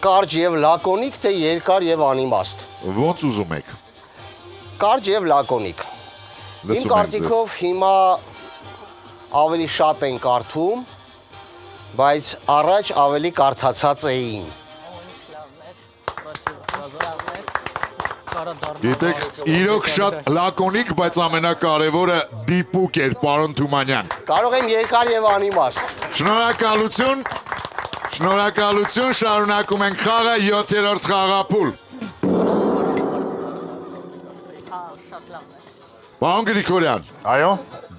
կարճ եւ լակոնիկ, թե երկար եւ անիմաստ։ Ոնց ուզում եք։ Կարճ եւ լակոնիկ։ Իմ Լսում ենք կարծիքով հիմա ավելի շատ են կարդում, բայց առաջ ավելի կարդացած էին։ Գիտեք, իրոք շատ լակոնիկ, բայց ամենակարևորը դիպուկ էր, պարոն Թումանյան։ Կարող եմ երկար եւ անիմաստ։ Շնորհակալություն, շնորհակալություն, շարունակում ենք խաղը 7-րդ խաղափուլ։ Պարոն Գրիգորյան, Այո։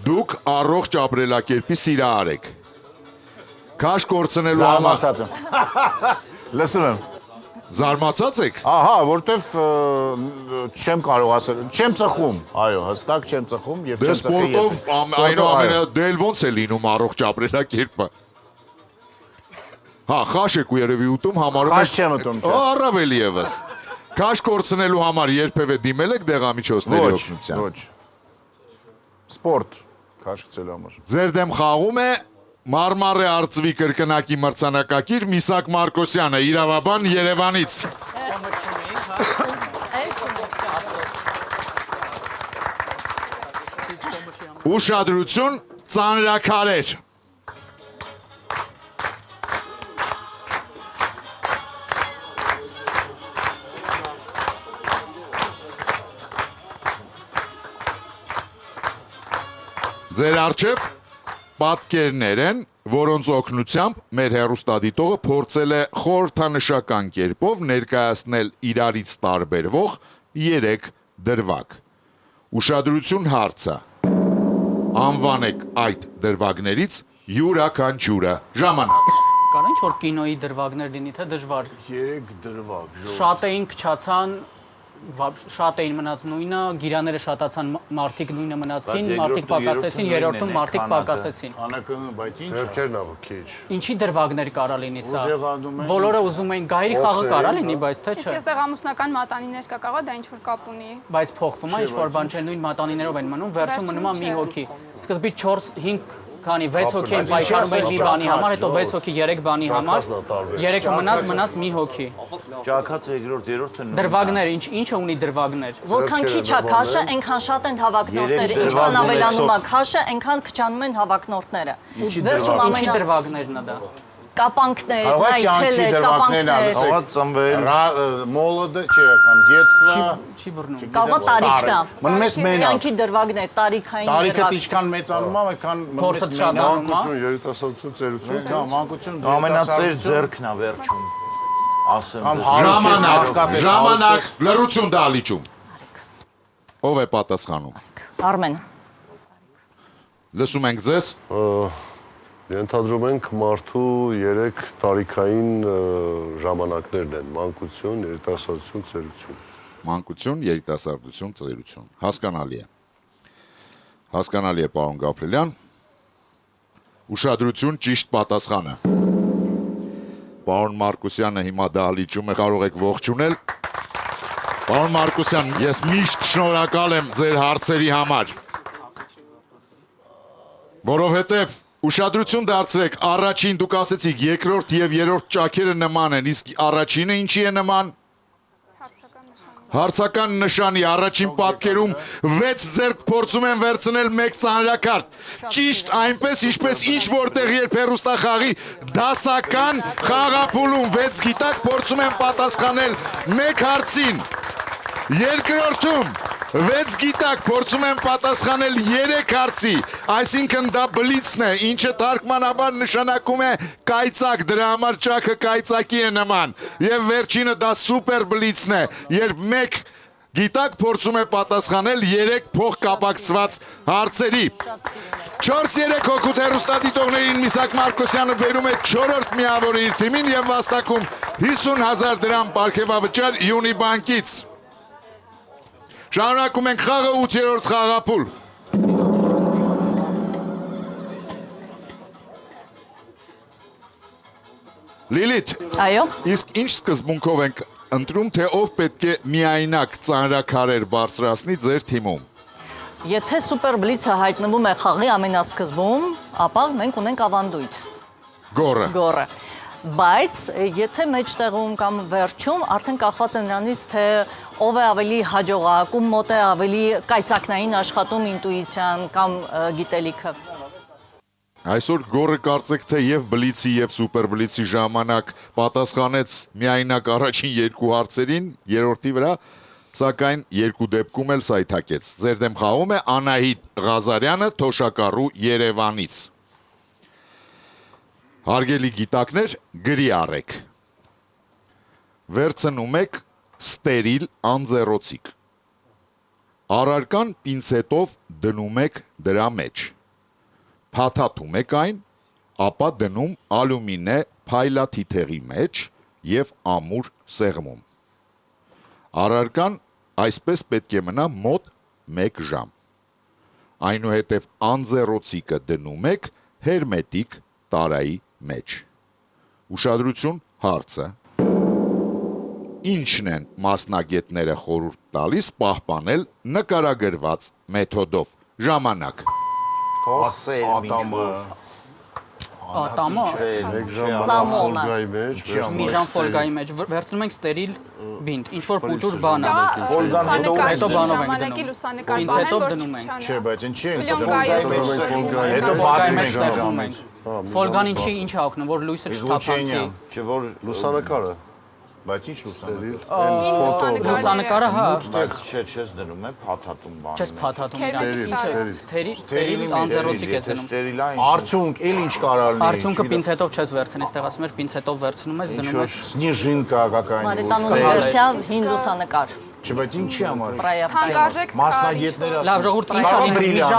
դուք առողջ ապրելակերպի սիրահար եք։ Քաշ կորցնելու համար Զարմացած եմ։ Լսում եմ։ զարմացած եք։ Ահա, որտեվ չեմ կարող ասել, չեմ ծխում։ Այո, հստակ չեմ ծխում եւ Դե չեմ ծխի։ սպորտով այնուամենը դել ոնց է լինում առողջ ապրելակերպը։ Խաշ եք ու երևի ուտում համարում Խաշ չեմ ուտում, չէ։ Առավել եւս։ Քաշ կորցնելու համար երբևէ դիմել եք դեղամիջոցների օգնության։ Ոչ։ Սպորտ քաշքցելու համար։ Ձեր դեմ խաղում է Մարմարե արծվի կրկնակի մրցանակակիր Միսակ Մարկոսյանը, իրավաբան Երևանից։ Ուշադրություն, ծանրաքարեր։ Ձեր առջև պատկերներ են, որոնց օգնությամբ մեր հեռուստադիտողը փորձել է խորհրդանշական կերպով ներկայացնել իրարից տարբերվող 3 դրվագ։ Ուշադրություն հարցը։ Անվանեք այդ դրվագներից յուրաքանչյուրը։ Ժամանակ։ Կարող ինչ-որ կինոյի դրվագներ լինի, թե դժվար։ 3 դրվագ։ Շատ էին քչացան, շատ էին մնաց նույնը, գիրաները շատացան, մարդիկ նույնը մնացին, մարդիկ պակասեցին, երրորդում մարդիկ պակասեցին։ Քանակը, բայց ինչ։ Ձերքերն ավ քիչ։ Ինչի դրվագներ կարա լինի սա։ Ուժեղանում են, Բոլորը ուզում էին գայրի խաղը կարա լինի, բայց թե Իսկ չէ։ այստեղ ամուսնական մատանիներ կա, կարող է դա ինչ-որ կապ ունի։ Բայց փոխվում է, ինչ-որ բան չէ, նույն մատանիներով են մնում, վերջում մնում է մի հոգի։ Սկզբից 4-5 քանի 6 հոգի են պայքարում են մի բանի համար, հետո 6 հոգի 3 բանի համար, 3-ը մնաց մի հոգի։ Ճակած երկրորդ, երրորդը նույնն է։ Դրվագներ, ինչը ունի դրվագներ։ Որքան քիչ է քաշը, այնքան շատ են հավակնորդները, ինչքան ավելանում է քաշը, այնքան քչանում են հավակնորդները։ Վերջում Ինչի դրվագներն է դա։ կապանքներ, Կարող է կյանքի նայթելեր, դրվագներն կապանքներ, Աղա ծնվել, մոլոդը չէ, կամ детство։ Չի բռնում։ կարող է տարիքն է։ Մնում ես մենակ։ Կյանքի դրվագներ, տարիքային Տարիքդ դրվագ։ ինչքան մեծանում է, այդքան մնում ես Փորձը մենակ։ շատանում է։ Մանկություն, երիտասարդություն, ծերություն։ Դա մանկություն, ամենածեր ձեռքն է վերջում։ Ասեմ։ Կամ ձեզ։ Ժամանակ, ժամանակ, լրություն դալիճում։ Ով է պատասխանում։ Արմեն։ Լսում ենք ձեզ։ Ենթադրում ենք մարդու 3 տարիքային ժամանակներն են՝ մանկություն, երիտասարդություն, ծերություն։ Մանկություն, երիտասարդություն, ծերություն։ Հասկանալի է։ Հասկանալի է, պարոն Գաբրելյան։ Ուշադրություն, ճիշտ պատասխանը։ Պարոն Մարկոսյանը հիմա դահլիճում է, կարող եք ողջունել։ Պարոն Մարկոսյան, ես միշտ շնորհակալ եմ ձեր հարցերի համար։ Որովհետև ուշադրություն դարձրեք, առաջին դուք ասեցիք երկրորդ եւ երրորդ ճաքերը նման են, իսկ առաջինը ինչի է նման։ Հարցական նշանի առաջին պատկերում 6 ձեռք փորձում են վերցնել 1 ծանրակարդ։ Ճիշտ այնպես, ինչպես ինչ որտեղ երբ հեռուստախաղի դասական խաղափուլում 6 գիտակ փորձում են պատասխանել 1 հարցին։ Երկրորդում 6 գիտակ փորձում են պատասխանել 3 հարցի, այսինքն դա բլիցն է, ինչը թարգմանաբար նշանակում է կայծակ, դրա համար ճաքը կայծակի է նման, եւ վերջինը դա սուպեր բլիցն է, երբ 1 գիտակ փորձում է պատասխանել 3 փոխկապակցված հարցերի։ 4-3 հոգուտ հեռուստադիտողներին Միսակ Մարկոսյանը բերում է 4-րդ միավորը իր թիմին եւ վաստակում 50,000 դրամ պարգևավճար Յունիբանկից։ Շարունակում ենք խաղը 8-րդ խաղափուլ։ Լիլիթ, Այո։ իսկ ինչ սկզբունքով ենք ընտրում, թե ով պետք է միայնակ ծանրաքարեր բարձրացնի ձեր թիմում։ Եթե սուպեր բլիցը հայտնվում է խաղի ամենասկզբում, ապա մենք ունենք ավանդույթ։ Գորը։ Բայց եթե մեջտեղում կամ վերջում արդեն կախված է նրանից, թե ով է ավելի հաջողակ, ում մոտ է ավելի կայծակնային աշխատում ինտուիցիան կամ գիտելիքը։ Այսօր Գորը կարծեք թե եւ բլիցի եւ սուպեր բլիցի ժամանակ պատասխանեց միայնակ առաջին 2 հարցերին, երրորդի վրա, սակայն 2 դեպքում էլ սայթակեց։ Ձեր դեմ խաղում է Անահիտ Ղազարյանը Թոշակառու Երևանից։ Հարգելի գիտակներ, գրի առեք։ Վերցնում եք ստերիլ անձեռոցիկ։ Առարկան պինցետով դնում եք դրա մեջ։ Փաթաթում եք այն, ապա դնում ալյումինե փայլաթիթեղի մեջ եւ ամուր սեղմում։ Առարկան այսպես պետք է մնա մոտ 1 ժամ։ Այնուհետև անձեռոցիկը դնում եք հերմետիկ տարայի մեջ։ Ուշադրություն, հարցը։ Ինչն են մասնագետները խորհուրդ տալիս պահպանել նկարագրված մեթոդով։ Ժամանակ։ Ատամը Ծամոնը։ մի ժամ ֆոլգայի մեջ վերցնում ենք ստերիլ բինտ, ինչ որ փուճուր բան է։ Հետո բանով ենք ժամանակի դնում։ լուսանկար Պինցետով բանեն, որ դնում ենք։ Չէ, բայց ինչի ենք Ֆոլգայի հետո բացում ենք ժամանակ։ Ֆոլգան ինչ է օգնում, որ լույսը չթափանցի։ Չէ, որ Լուսանկարը։ բայց ինչ լուսանկար։ Լուսանկարը հա, Բայց չես դնում է փաթաթում բանը։ չես փաթաթում Ստերիլ, իրան։ Ստերիլ անձեռոցիկ ես դնում։ Ստերիլային։ Արդյունք, էլ ինչ կարա լինի։ Արդյունքը պինցետով չես վերցնես, տեղ ասում ես պինցետով վերցնում ես, դնում ես։ Սնիժինկա какая-нибудь։ Մարետանու վերսիան հին լուսանկար։ Չէ, բայց ինչի համար։ թանկարժեք Մասնագետները Լավ ժողովուրդ ինչ անի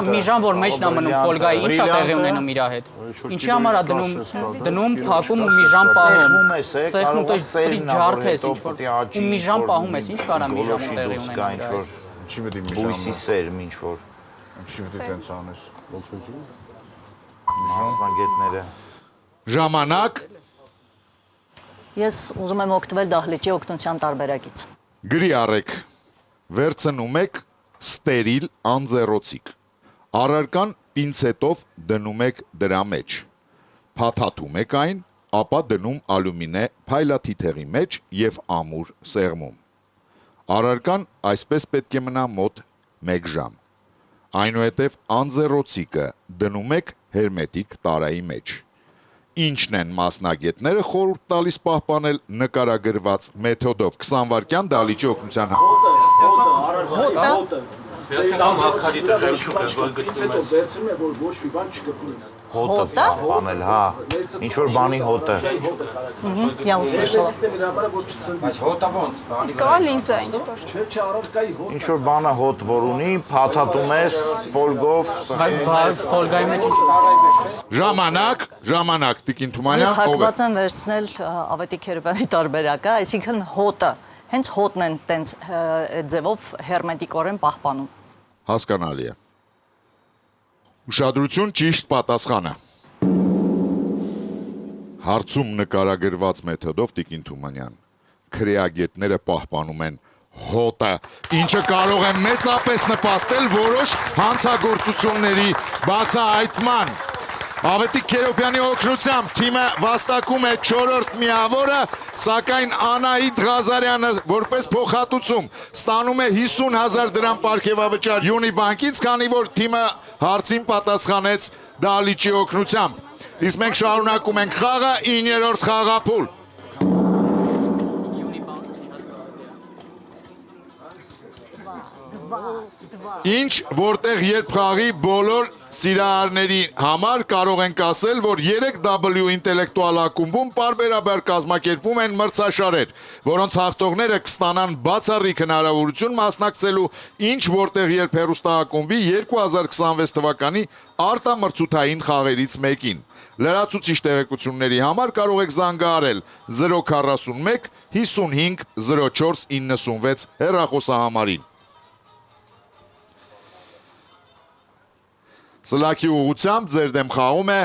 մի ժամ որ մեջն է մնում ֆոլգայի, ինչ է տեղի ունենում իր հետ։ Ինչի համար է դնում, փակում ու մի ժամ պահում։ Սեղմում то есть при ջարդես ինչ որ ու մի ժամ պահում ես, ինչ կարա մի ժամ տեղի ունենալ։ ինչի պետք է մի Բույսի սերմ ինչ որ ինչի պետք է տենց անես։ մասնագետները։ Ժամանակ։ Ես ուզում եմ օգտվել դահլիճի օգնության տարբերակից։ Գրի առեք, վերցնում եք ստերիլ անձեռոցիկ, առարկան պինցետով դնում եք դրա մեջ, փաթաթում եք այն, ապա դնում ալյումինե փայլաթիթեղի մեջ եւ ամուր սեղմում։ Առարկան այսպես պետք է մնա մոտ 1 ժամ։ Այնուհետև անձեռոցիկը դնում եք հերմետիկ տարայի մեջ։ Ինչն են մասնագետները խորհուրդ տալիս պահպանել նկարագրված մեթոդով 20 վայրկյան դահլիճի օգնության հոտը պահպանել, հա, ինչ որ բանի հոտը։ Я услышала։ Իսկ ո՞ր լինզա ինչ որ։ Ինչ որ բանը հոտ որ ունի, փաթաթում ես ֆոլգով, Բայց ֆոլգայի մեջ Ժամանակ, Տիկին Ես Թումանյան, ով է։ հակված եմ վերցնել Ավետիք Երևանի տարբերակը, այսինքն հոտը, հենց հոտն են տենց ձևով հերմետիկորեն պահպանում։ Հասկանալի է։ Ուշադրություն, ճիշտ պատասխանը։ Հարցում նկարագրված մեթոդով Տիկին Թումանյան, քրեագետները պահպանում են հոտը, ինչը կարող է մեծապես նպաստել որոշ հանցագործությունների բացահայտման։ Ավետիք Երևանի օգնությամբ թիմը վաստակում է 4-րդ միավորը, սակայն Անահիտ Ղազարյանը որպես փոխհատուցում ստանում է 50,000 դրամ պարգևավճար Յունիբանկից, քանի որ թիմը հարցին պատասխանեց դահլիճի օգնությամբ։ Իսկ մենք շարունակում ենք խաղը 9-րդ խաղափուլ։ Ինչ որտեղ երբ խաղի բոլոր սիրահարների համար կարող ենք ասել, որ 3W ինտելեկտուալ ակումբում պարբերաբար կազմակերպվում են մրցաշարեր, որոնց հաղթողները կստանան բացառիկ հնարավորություն մասնակցելու ինչ որտեղ երբ հեռուստաակումբի 2026 թվականի արտամրցութային խաղերից մեկին։ Լրացուցիչ տեղեկությունների համար կարող եք զանգահարել 041 55 04 96 հեռախոսահամարին։ Սլաքի ուղղությամբ ձեր դեմ խաղում է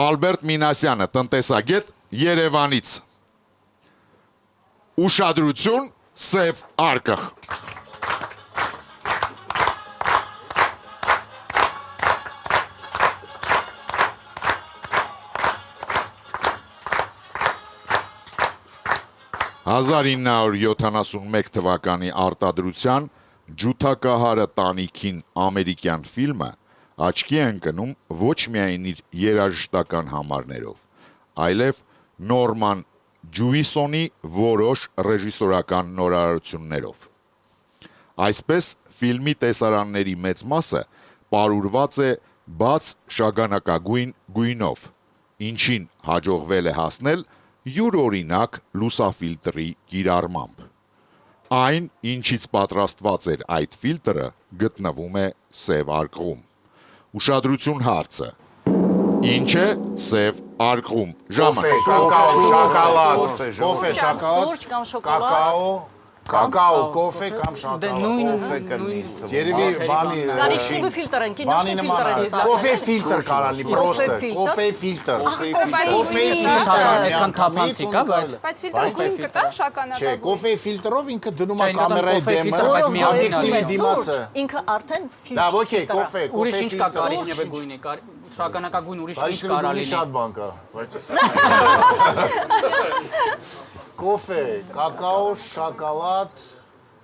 Ալբերտ Մինասյանը, տնտեսագետ Երևանից։ Ուշադրություն, սև արկղ։ «1971 թվականի արտադրության «Ջութակահարը տանիքին» ամերիկյան ֆիլմը աչքի է ընկնում ոչ միայն իր երաժշտական համարներով, այլև Նորման Ջուիսոնի որոշ ռեժիսորական նորարարություններով։ Այսպես, ֆիլմի տեսարանների մեծ մասը պարուրված է բաց շագանակագույն գույնով, ինչին հաջողվել է հասնել յուրօրինակ լուսաֆիլտրի կիրառմամբ։ Այն, ինչից պատրաստված էր այդ ֆիլտրը, գտնվում է սև արկղում։ Ուշադրություն հարցը։ Ինչ է սև արկղում։ Ժամանակ։ Կոֆե, շոկոլադ, Սուրճ կամ շոկոլադ։ կակաո, կոֆե կամ շոկոլադ։ Երևի բանի Կարիքսիվը ֆիլտր են, կինոշի ֆիլտր են ստացել։ Կոֆե ֆիլտր կարալի, պրոստը, կոֆե ֆիլտր։ Կոֆե Այդքան թափանցի կա, բայց Բայց ֆիլտրը գույն կտա Չէ, շագանակագույն։ կոֆե ֆիլտրով ինքը դնում է Չէ, կամերայի կոֆե դեմը, ֆիլտրը, բայց մի օբյեկտիվի դիմացը։ Ինքը արդեն Լավ, օքեյ, կոֆե, ուրիշ կոֆե ինչ կա ֆիլտր։ կարիճնեվե գույնի, շագանակագույն ուրիշ ինչ Կարիճնեվի կարա գույնի լինի։ շատ բան կա, բայց կոֆե, կակաո, շոկոլադ,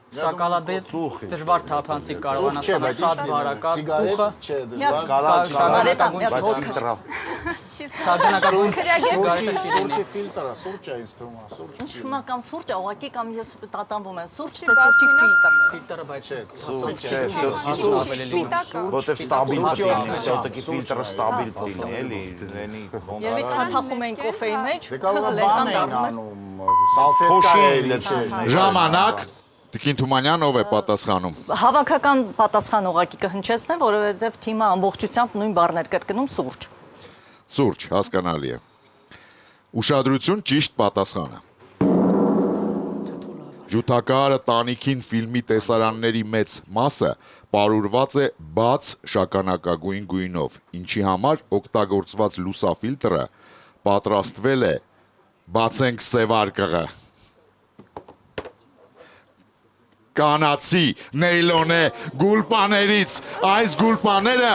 Շոկոլադը դժվար թափանցիկ կարողանա չէ, ստանալ, բայց շատ բարակա, սիգարետ ուխը, չէ, դժվար կարալ, շագանակագույն, շագանակագույն սուրճի ֆիլտրը, սուրճ է ինձ թվում, սուրճ։ Ինչ հիմա կամ սուրճ է, ուղղակի կամ ես տատանվում եմ, սուրճ թե սուրճի ֆիլտր։ ֆիլտրը, բայց չէ, Որտեվ ստաբիլ լինի, սոտակի ֆիլտրը ստաբիլ լինի, էլի, դենի Եվ թաթախում են կոֆեի մեջ, Դե կարող է լեկան բան էին դառնում են։ անում, սալֆետկա է լցել։ Ժամանակ։ Տիկին Թումանյան ով է պատասխանում։ Հավաքական պատասխան ուղղակի կհնչեցնեմ, որովհետև թիմը ամբողջությամբ նույն բառներ կրկնում սուրճ։ Սուրճ, հասկանալի է։ Ուշադրություն, ճիշտ պատասխանը։ Ջութակահարը տանիքին ֆիլմի տեսարանների մեծ մասը պարուրված է բաց շագանակագույն գույնով, ինչի համար օգտագործված լուսաֆիլտրը պատրաստվել է բացենք սև արկղը կանացի նեյլոնե գուլպաներից, այս գուլպաները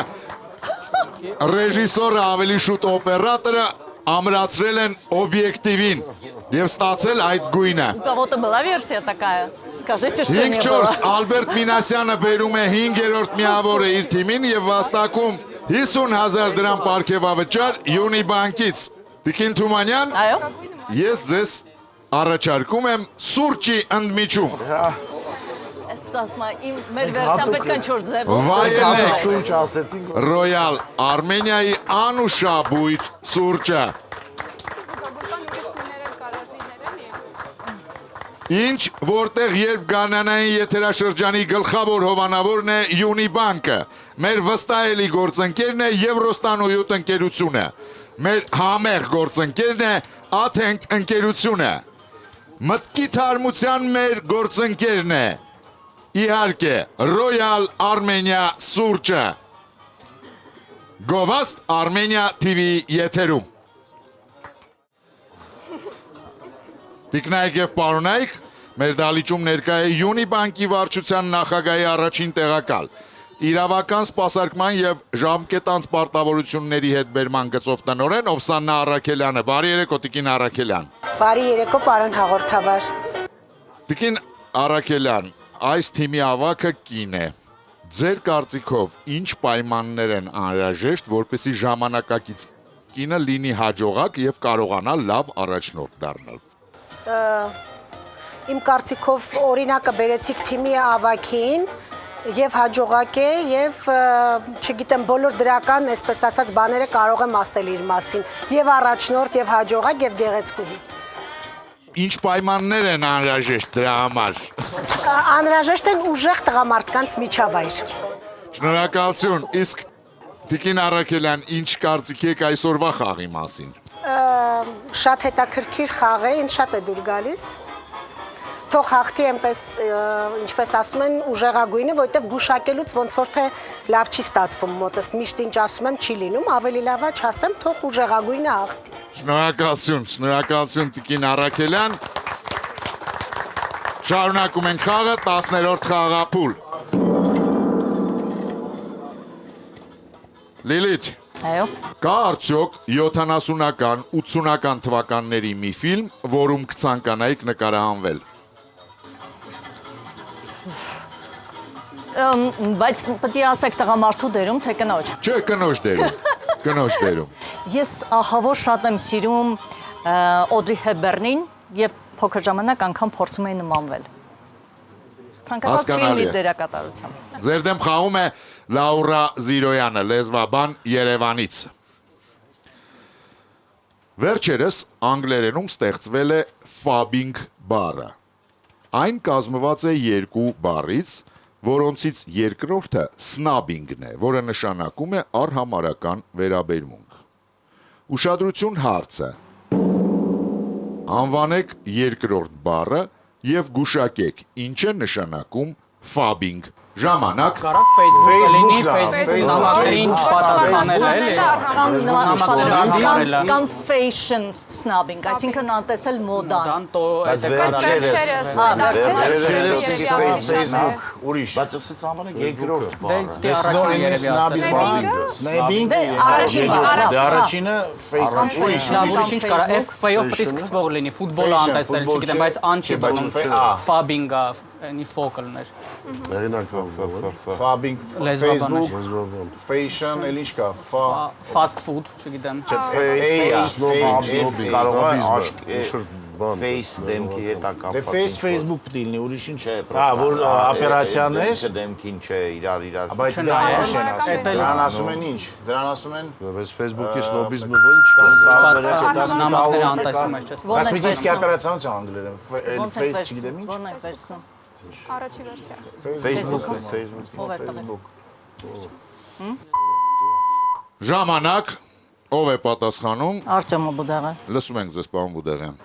ռեժիսորը ավելի շուտ օպերատորը ամրացրել են օբյեկտիվին եւ ստացել այդ գույնը։ У кого-то была версия такая? Скажите, что не 5-4 было. Ալբերտ Մինասյանը բերում է 5-րդ միավորը իր թիմին եւ վաստակում 50,000 դրամ պարգևավճար Յունիբանկից։ Տիկին Թումանյան, Այո։ ես ձեզ առաջարկում եմ սուրճի ընդմիջում։ Ես ասում եմ, մեր վերսիան պետք է ինչ-որ ձև։ Վայելեք Սուրճ ասեցինք, Ռոյալ Արմենիայի անուշաբույր սուրճը։ Ինչ որտեղ երբ գանանային եթերաշրջանի գլխավոր հովանավորն է Յունիբանկը, մեր վստահելի գործընկերն է Եվրոստանոյոտ ընկերությունը, մեր համեղ գործընկերն է Աթենք ընկերությունը, մտքի թարմության մեր գործընկերն է, իհարկե, Royal Armenia սուրճը, Գովաստ Armenia TV եթերում։ Տիկնայք եւ պարոնայք, մեր դալիճում ներկա է Յունիբանկի վարչության նախագահի առաջին տեղակալ, իրավական սպասարկման եւ ժամկետանց պարտավորությունների հետ բերման գծով տնօրեն Օվսաննա Առաքելյանը։ Բարի երեկո, Տիկին Առաքելյան։ Բարի երեկո, պարոն հաղորդավար։ Տիկին Առաքելյան, այս թիմի ավակը կին է։ Ձեր կարծիքով ինչ պայմաններ են անհրաժեշտ, որպեսզի ժամանակակից կինը լինի հաջողակ եւ կարողանա լավ առաջնորդ դառնալ։ Իմ կարծիքով օրինակը բերեցիք թիմի ավակին, Եվ հաջողակ է, եւ չգիտեմ, բոլոր դրական, այսպես ասած, բաները կարող եմ ասել իր մասին։ Եվ առաջնորդ, եւ հաջողակ, եւ գեղեցկուհի։ Ինչ պայմաններ են անհրաժեշտ դրա համար։ Անհրաժեշտ են ուժեղ տղամարդկանց միջավայր։ Շնորհակալություն։ Իսկ Տիկին Առաքելյան, ինչ կարծիք եք այսօրվա խաղի մասին։ Շատ հետաքրքիր խաղ է, ինձ շատ է դուր գալիս։ Թող հաղթի այնպես, ինչպես ասում են, ուժեղագույնը, որովհետև գուշակելուց ոնց որ թե լավ չի ստացվում մոտս, միշտ ինչ ասում եմ չի լինում, ավելի լավ է չասեմ, թող ուժեղագույնը հաղթի։ Շնորհակալություն Տիկին Առաքելյան։ Շարունակում ենք խաղը, 10-րդ խաղափուլ։ Լիլիթ, Այո։ կա արդյոք 70-ական, 80-ական թվականների մի ֆիլմ, որում կցանկանայիք նկարահանվել։ Բայց պետք է ասեք տղամարդու դերում, թե կնոջ։ Չէ, կնոջ դերում։ Ես ահավոր շատ եմ սիրում Օդրի Հեբերնին եւ փոքր ժամանակ անգամ փորձում էի նմանվել։ Ցանկացած ֆիլմի դերակատարությամբ։ Ձեր դեմ խաղում է Լաուրա Զիրոյանը, լեզվաբան Երևանից։ Վերջերս անգլերենում ստեղծվել է ֆաբինգ բառը։ Այն կազմված է երկու բառից, որոնցից երկրորդը սնաբինգն է, որը նշանակում է առհամարական վերաբերմունք։ Ուշադրություն հարցը։ Անվանեք երկրորդ բառը եւ գուշակեք ինչ է նշանակում ֆաբինգ։ Ժամանակ։ Կարա Facebook-ին նամակներին պատասխանել էլի։ Կամ fashion snubbing, այսինքն անտեսել մոդան։ Facebook, ուրիշ։ Բայց ասած անվանեք երկրորդ բառը։ Առաջինը Facebook, ուրիշ ինչ կարա, F-ով պետք է սկսվող լինի, ֆուտբոլը անտեսել, չգիտեմ, բայց ան չի բացում, ֆաբինգա, any focal-ներ։ Ֆաբինգ, Facebook, fashion, էլ ինչ կա, fast food, չգիտեմ։ Face դեմքի հետ ակապ։ Facebook պետք է լինի, ուրիշ ինչ է։ Որ օպերացիաներ դեմքին չէ, իրար։ Բայց դրան ինչ են ասում։ Դրան ասում են ինչ։ Դրան ասում են Բայց Facebook-ի սնոբիզմը ոչ կա։ Նամակները անտեսում ես, չէ՞։ Կոսմետիկի օպերացիան անգլերեն, face չգիտեմ ինչ։ Որն է վերցնում։ Առաջի վերսիա։ Facebook։ Ժամանակ, ով է պատասխանում։ Արտյոմը Բուդաղը։ Լսում ենք ձեզ, պարոն Բուդաղյան։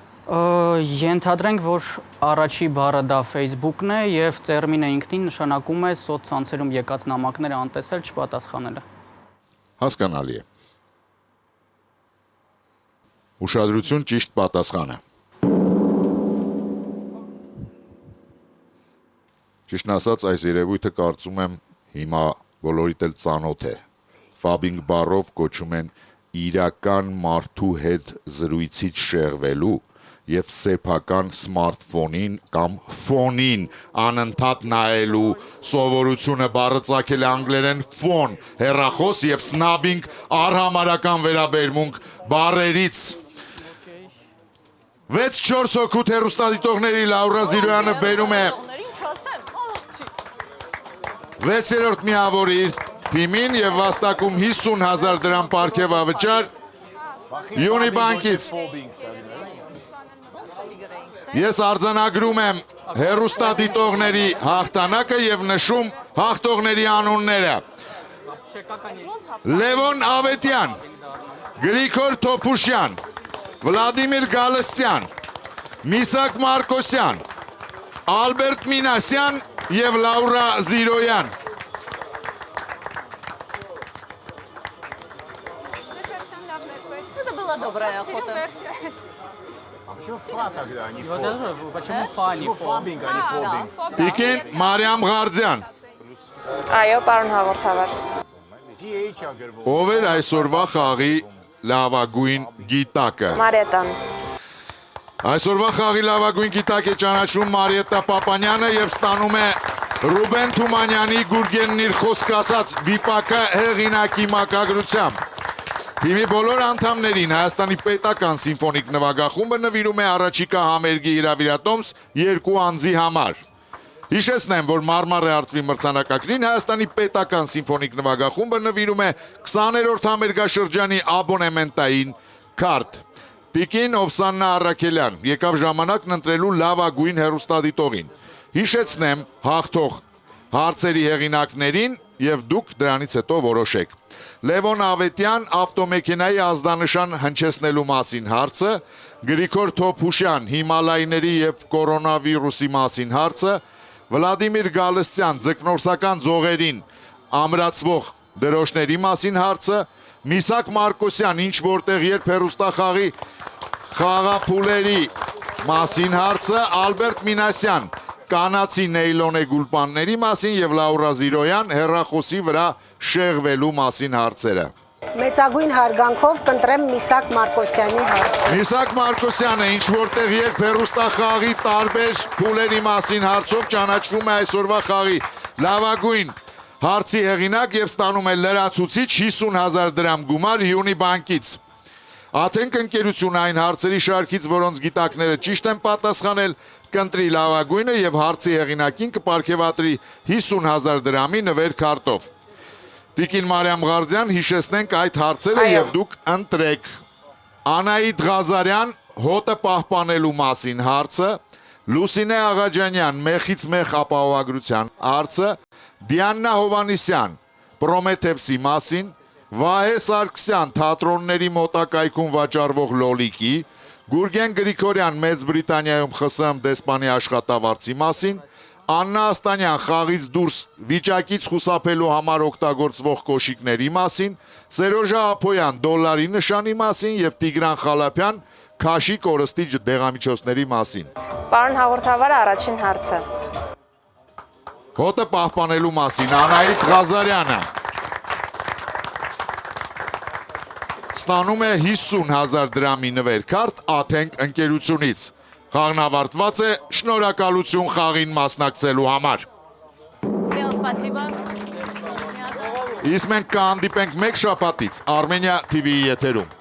Ենթադրենք, որ առաջի բառը դա Facebook-ն է եւ տերմինը ինքնին նշանակում է սոցցանցերում եկած նամակները անտեսել, չպատասխանելը։ Հասկանալի է։ Ուշադրություն, ճիշտ պատասխանը։ Ճիշտն ասած, այս երևույթը կարծում եմ հիմա բոլորիդ էլ ծանոթ է։ Ֆաբինգ բառով կոչում են իրական մարդու հետ զրույցից շեղվելու եւ սեփական սմարթֆոնին կամ ֆոնին անընդհատ նայելու սովորությունը բառը ծագել է անգլերեն ֆոն, հեռախոս եւ սնաբինգ առհամարական վերաբերմունք բառերից։ 6-4 հոգուտ հեռուստադիտողների Լաուրա Զիրոյանը բերում է 6-րդ միավորի իր թիմին եւ վաստակում 50,000 դրամ պարգևավճար Յունիբանկից։ Ես արձանագրում եմ հեռուստադիտողների հաղթանակը եւ նշում հաղթողների անունները։ Լևոն Ավետյան, Գրիգոր Թոփուշյան, Վլադիմիր Գալստյան, Միսակ Մարկոսյան, Ալբերտ Մինասյան եւ Լաուրա Զիրոյան։ Это была добрая охота. Почему фа тогда, а не Вот фо? это, почему фа, не Почему фо? фабинг, а не фобинг? Տիկին Մարիամ Ղարդյան, Այո, պարոն հաղորդավար։ PH-ա գրվում։ ով էր այսօրվա խաղի լավագույն գիտակը։ Մարիետան։ Այսօրվա խաղի լավագույն գիտակ է ճանաչում Մարիետա Պապանյանը եւ ստանում է Ռուբեն Թումանյանի Գուրգենն իր խոսք ասած վիպակը հեղինակի մակագրությամբ։ Թիմի բոլոր անդամներին Հայաստանի պետական սիմֆոնիկ նվագախումբը նվիրում է առաջիկա համերգի հրավիրատոմս 2 անձի համար։ Հիշեցնեմ, որ Մարմարե արծվի մրցանակակրին Հայաստանի պետական սիմֆոնիկ նվագախումբը նվիրում է 20-րդ համերգաշրջանի աբոնեմենտային քարտ։ Տիկին Օվսաննա Առաքելյան եկավ ժամանակն ընտրելու լավագույն հեռուստադիտողին։ Հիշեցնեմ հաղթող հարցերի հեղինակներին եւ դուք դրանից հետո որոշեք։ Լևոն Ավետյան ավտոմեքենայի ազդանշան հնչեցնելու մասին հարցը, Գրիգոր Թոփուշյան հիմալայիների եւ կորոնավիրուսի մասին հարցը, Վլադիմիր Գալստյան ձկնորսական ձողերին ամրացվող դրոշների մասին հարցը, Միսակ Մարկոսյան ինչ որտեղ երբ հեռուստախաղի խաղափուլերի մասին հարցը, Ալբերտ Մինասյան կանացի նեյլոնե գուլպանների մասին եւ Լաուրա Զիրոյան հեռախոսի վրա շեղվելու մասին հարցերը։ Մեծագույն հարգանքով կընտրեմ Միսակ Մարկոսյանի հարցը։ Միսակ Մարկոսյանը ինչ որտեղ երբ հեռուստախաղի տարբեր փուլերի մասին հարցով ճանաչվում է այսօրվա խաղի լավագույն հարցի հեղինակ եւ ստանում է լրացուցիչ 50,000 դրամ գումար Հյունի բանկից։ Աթենք ընկերությունը այն հարցերի շարքից, որոնց գիտակները ճիշտ են պատասխանել, կընտրի լավագույնը եւ հարցի հեղինակին կպարգեւատրի 50,000 դրամի նվեր քարտով։ Տիկին Մարիամ Ղարդյան, հիշեցնենք այդ հարցերը եւ դուք ընտրեք։ Անահիտ Ղազարյան հոտը պահպանելու մասին հարցը, Լուսինե Աղաջանյան մեխից մեխ ապահովագրության հարցը, Դիանա Հովանիսյան Պրոմեթևսի մասին, Վահե Սարգսյան թատրոնների մոտակայքում վաճառվող լոլիկի, Գուրգեն Գրիգորյան Մեծ Բրիտանիայում ԽՍՀՄ դեսպանի աշխատավարձի մասին, Աննա Աստանյան խաղից դուրս վիճակից խուսափելու համար օգտագործվող կոշիկների մասին, Սերոժա Ափոյան դոլարի նշանի մասին եւ Տիգրան Խալափյան քաշի կորստի դեղամիջոցների մասին։ Պարոն հաղորդավարը, առաջին հարցը։ Հոտը պահպանելու մասին Անահիտ Ղազարյանը ստանում է 50,000 դրամի նվեր քարտ Աթենք ընկերությունից։ Խաղն ավարտված է, շնորհակալություն խաղին մասնակցելու համար։ Всем спасибо. Իսկ մենք կհանդիպենք մեկ շաբաթից Armenia TV-ի եթերում։